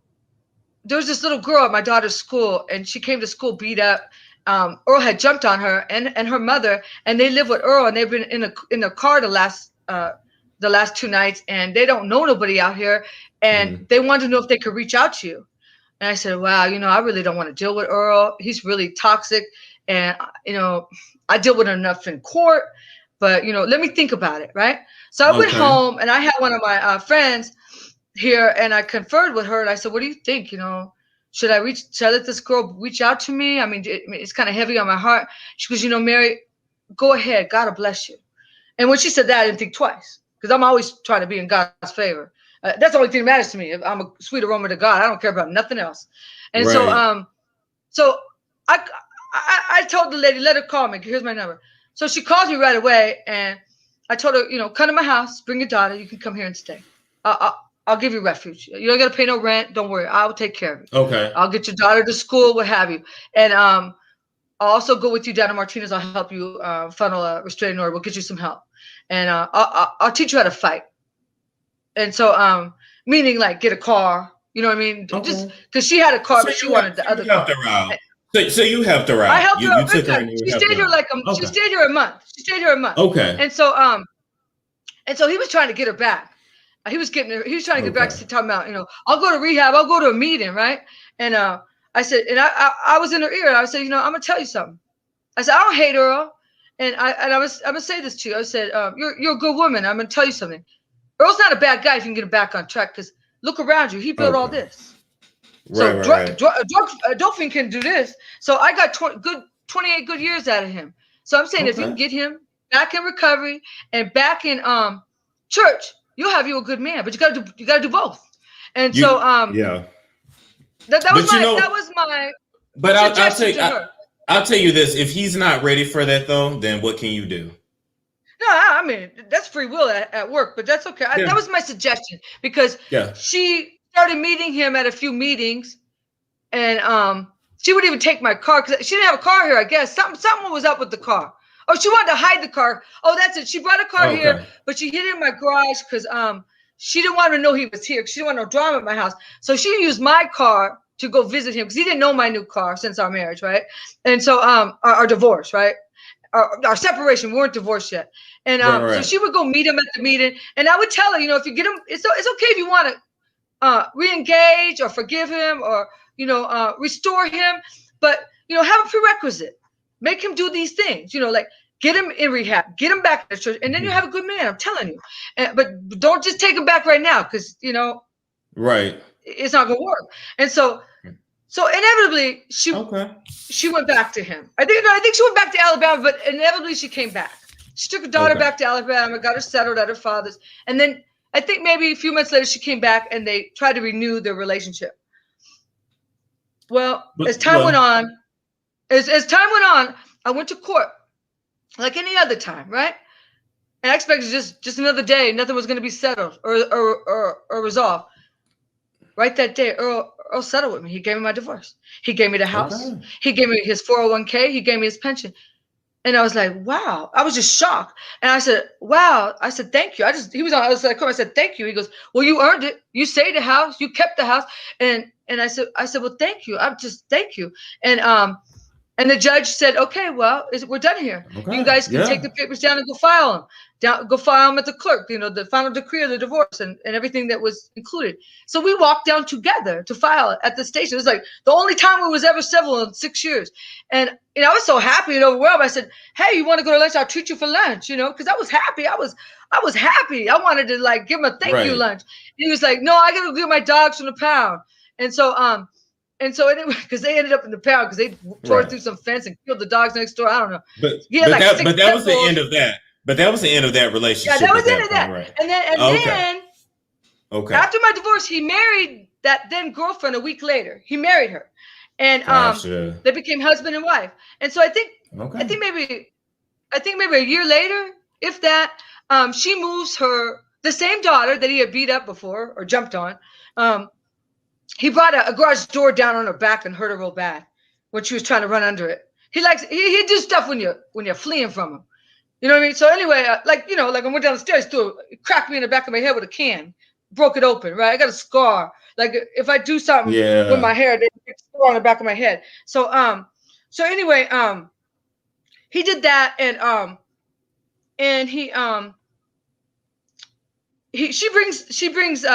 there's this little girl at my daughter's school, and she came to school beat up. Earl had jumped on her and her mother, and they live with Earl, and they've been in a car the last 2 nights, and they don't know nobody out here, and they wanted to know if they could reach out to you." And I said, "Wow, I really don't want to deal with Earl. He's really toxic, and I deal with him enough in court, but let me think about it, right?" So I went home, and I had one of my friends here, and I conferred with her, and I said, "What do you think? Should I let this girl reach out to me? I mean, it's kind of heavy on my heart." She goes, "Mary, go ahead. God will bless you." And when she said that, I didn't think twice, because I'm always trying to be in God's favor. That's the only thing that matters to me. I'm a sweet aroma to God. I don't care about nothing else. And so I told the lady, "Let her call me. Here's my number." So she called me right away, and I told her, "Come to my house, bring your daughter. You can come here and stay. I'll give you refuge. You don't got to pay no rent. Don't worry. I'll take care of it. Okay. I'll get your daughter to school, what have you. And I'll also go with you down to Martinez. I'll help you funnel a restraining order. We'll get you some help. And I'll teach you how to fight." And so, meaning like get a car, you know what I mean? Okay. Just because she had a car, but she wanted the other car. So you helped her out. I helped her out. She stayed here she stayed here a month. She stayed here a month. Okay. And so he was trying to get her back. He was trying to get back to talking about, I'll go to rehab. I'll go to a meeting. Right. And I said, and I was in her ear, and I said, I'm going to tell you something. I said, "I don't hate Earl. And I'm going to say this to you. I said, you're a good woman. I'm going to tell you something. Earl's not a bad guy if you can get him back on track, because look around you. He built all this. So Dolphin can do this. So I got 28 good years out of him. So I'm saying if you can get him back in recovery and back in church, you'll have you a good man. But you gotta do both." And that was my But I'll tell you, I'll tell you this: if he's not ready for that, though, then what can you do? No, I mean, that's free will at work, but that's okay. That was my suggestion, because she started meeting him at a few meetings, and she would even take my car because she didn't have a car here. I guess something was up with the car. Oh, she wanted to hide the car. Oh, that's it. She brought a car here, but she hid it in my garage because she didn't want to know he was here. She didn't want no drama at my house. So she used my car to go visit him because he didn't know my new car since our marriage, right? And so our divorce, right? Our separation. We weren't divorced yet. And so she would go meet him at the meeting, and I would tell her, if you get him, it's okay if you want to re-engage or forgive him or restore him, but have a prerequisite. Make him do these things, like get him in rehab, get him back to church, and then you have a good man. I'm telling you. But don't just take him back right now, because right, it's not gonna work. And so inevitably she went back to him. I think she went back to Alabama, but inevitably she came back. She took her daughter back to Alabama, got her settled at her father's, and then I think maybe a few months later she came back and they tried to renew their relationship. Well, as time went on, I went to court like any other time, right? And I expected just another day, nothing was going to be settled or resolved. Right that day, Earl settled with me. He gave me my divorce. He gave me the house. He gave me his 401k. He gave me his pension. And I was like, wow. I was just shocked. And I said, wow. I said, thank you. I said, thank you. He goes, well, you earned it. You saved the house. You kept the house. And I said, well, thank you. Thank you. And the judge said, okay, well, we're done here. You guys can take the papers down and go file them. Go file them at the clerk, the final decree of the divorce and everything that was included. So we walked down together to file it at the station. It was like the only time we was ever civil in 6 years. And I was so happy and overwhelmed. I said, hey, you want to go to lunch? I'll treat you for lunch, because I was happy. I was happy. I wanted to give him a thank you lunch. He was like, no, I got to go get my dogs from the pound. And so anyway, because they ended up in the pound because they tore through some fence and killed the dogs next door. I don't know. But that was the end of that. But that was the end of that relationship. Yeah, that was the end of that. Right. And then after my divorce, he married that then girlfriend a week later. He married her. And they became husband and wife. And so I think maybe a year later, if that, she moves the same daughter that he had beat up before or jumped on. He brought a garage door down on her back and hurt her real bad when she was trying to run under it. He do stuff when you're fleeing from him. You know what I mean? So anyway, like when I went down the stairs, it cracked me in the back of my head with a can, broke it open, right? I got a scar. Like if I do something with my hair, they get a scar on the back of my head. So anyway, he did that, and she brings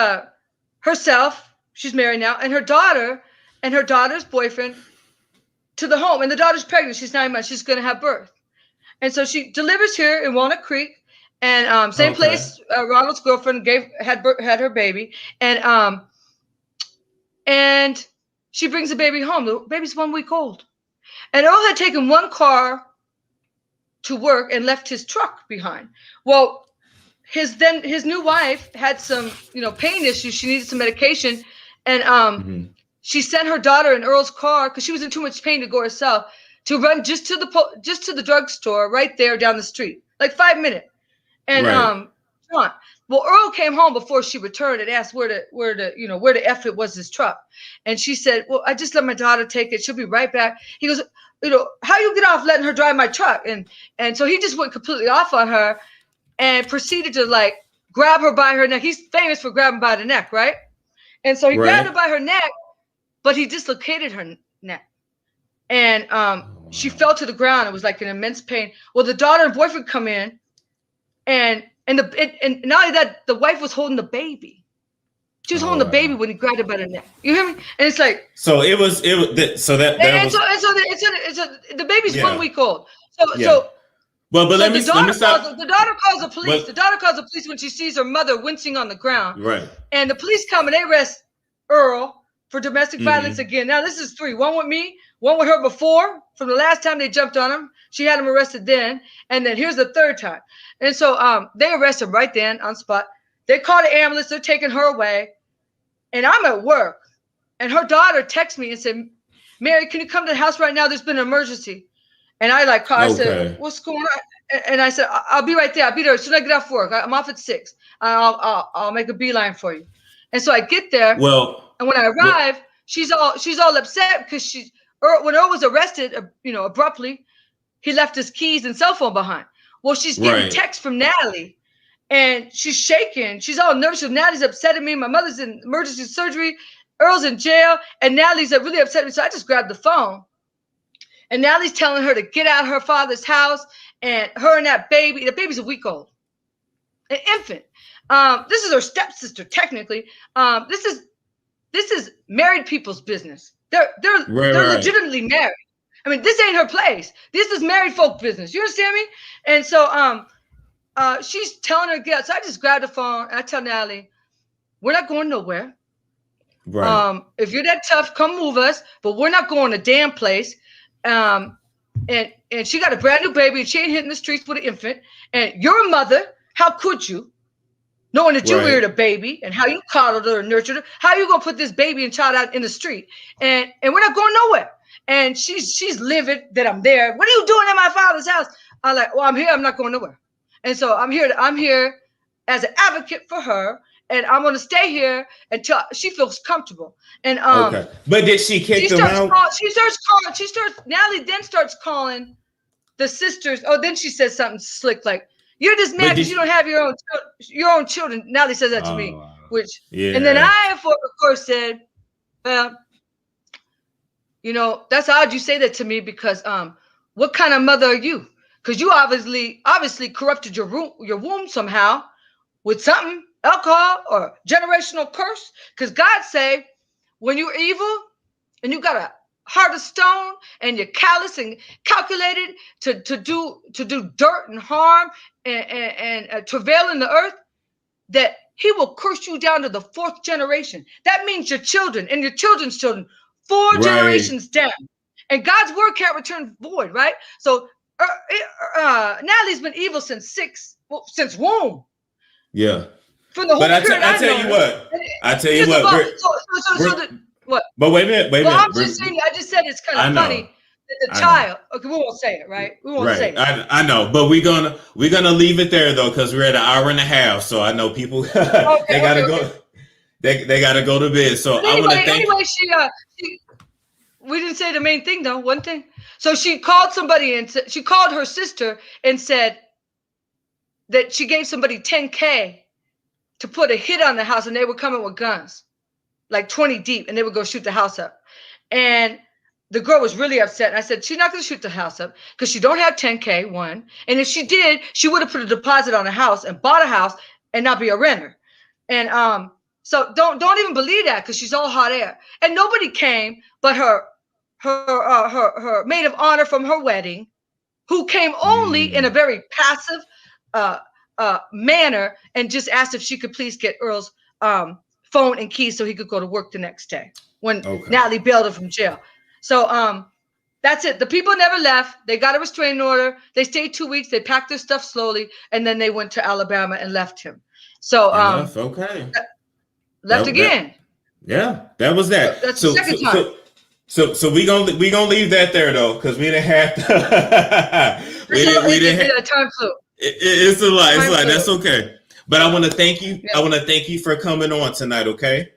herself. She's married now, and her daughter and her daughter's boyfriend to the home. And the daughter's pregnant. She's 9 months. She's going to have birth. And so she delivers here in Walnut Creek, and same place Ronald's girlfriend had her baby, and she brings the baby home. The baby's 1 week old, and Earl had taken one car to work and left his truck behind. Well, his new wife had some pain issues. She needed some medication, and she sent her daughter in Earl's car because she was in too much pain to go herself, to run just to the drugstore right there down the street, like 5 minutes. And well, Earl came home before she returned and asked where the F it was, his truck. And she said, well, I just let my daughter take it. She'll be right back. He goes, how you get off letting her drive my truck? And so he just went completely off on her and proceeded to grab her by her neck. He's famous for grabbing by the neck, right? And so he grabbed her by her neck, but he dislocated her neck. And she fell to the ground. It was like an immense pain. Well, the daughter and boyfriend come in, and not only that, the wife was holding the baby. She was holding the baby when he grabbed her by the neck. You hear me? And it's like the baby's 1 week old. But let me stop. The daughter calls the police. The daughter calls the police when she sees her mother wincing on the ground. Right. And the police come and they arrest Earl for domestic violence again. Now this is 3. One with me, one with her before, from the last time they jumped on him. She had him arrested then. And then here's the 3rd time. And so they arrest him right then on spot. They call the ambulance. They're taking her away. And I'm at work. And her daughter texts me and said, Mary, can you come to the house right now? There's been an emergency. And I like called. I said, what's going on? And I said, I'll be right there. I'll be there as soon as I get off work. I'm off at 6. I'll make a beeline for you. And so I get there. Well, and when I arrive, she's all upset because when Earl was arrested, abruptly, he left his keys and cell phone behind. Well, she's getting text from Natalie, and she's shaking. She's all nervous. Natalie's upset at me. My mother's in emergency surgery. Earl's in jail, and Natalie's really upset at me. So I just grabbed the phone. And Natalie's telling her to get out of her father's house, and her and that baby. The baby's a week old, an infant. This is her stepsister, technically. This is married people's business. They're legitimately married. I mean, this ain't her place. This is married folk business. You understand me? And so she's telling her to get out. So I just grabbed the phone and I tell Natalie, we're not going nowhere. Right. If you're that tough, come move us, but we're not going a damn place. And she got a brand new baby and she ain't hitting the streets with an infant. And you're a mother. How could you? Knowing that you reared a baby and how you coddled her and nurtured her, how you gonna put this baby and child out in the street? And we're not going nowhere. And she's livid that I'm there. What are you doing at my father's house? I'm like, well, I'm here. I'm not going nowhere. And so I'm here as an advocate for her, and I'm gonna stay here until she feels comfortable. And okay. But did she kick them out? Natalie then starts calling the sisters. Oh, then she says something slick like, "You're just mad because you don't have your own children." Natalie says that to me, and then I, of course, said, "Well, that's odd you say that to me because what kind of mother are you? Because you obviously corrupted your womb somehow with something, alcohol or generational curse. Because God say, when you're evil and you got a heart of stone and you're callous and calculated to do dirt and harm and travail in the earth, that He will curse you down to the 4th generation. That means your children and your children's children." 4 generations down, and God's word can't return void, right? So Natalie's been evil since womb. Yeah. From the whole but I tell you what. What? But wait a minute. Well, I'm just saying. I just said it's kind of funny that the child. Okay, we won't say it, right? We won't say it. I know, but we're gonna leave it there though, because we're at an hour and a half. So I know people they gotta go. They gotta go to bed. So I want to thank. Anyway, we didn't say the main thing though. One thing. So she called somebody and she called her sister and said that she gave somebody $10K to put a hit on the house, and they were coming with guns, like 20 deep, and they would go shoot the house up. And the girl was really upset. And I said, she's not going to shoot the house up because she don't have $10K, one. And if she did, she would have put a deposit on a house and bought a house and not be a renter. And so don't even believe that, because she's all hot air. And nobody came but her maid of honor from her wedding, who came only in a very passive manner and just asked if she could please get Earl's phone and keys so he could go to work the next day when Natalie bailed her from jail. So that's it. The people never left. They got a restraining order. They stayed 2 weeks. They packed their stuff slowly, and then they went to Alabama and left him. So left again. That was that. That's the second time. So we gonna leave that there though, because we didn't have to. we didn't have time flew. It's a lot. It's a lot. That's okay. But I want to thank you. I want to thank you for coming on tonight. Okay.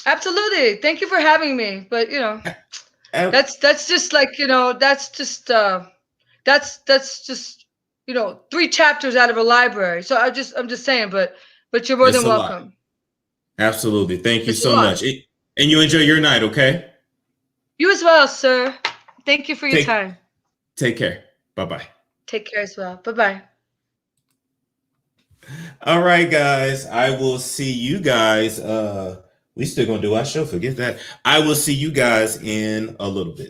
Absolutely. Thank you for having me. But that's just like that's just 3 chapters out of a library. So I'm just saying. But you're more than welcome. Absolutely. Thank you so much. And you enjoy your night. Okay. You as well, sir. Thank you for your time. Take care. Bye-bye. Take care as well. Bye-bye. All right, guys. I will see you guys. We still gonna do our show. Forget that. I will see you guys in a little bit.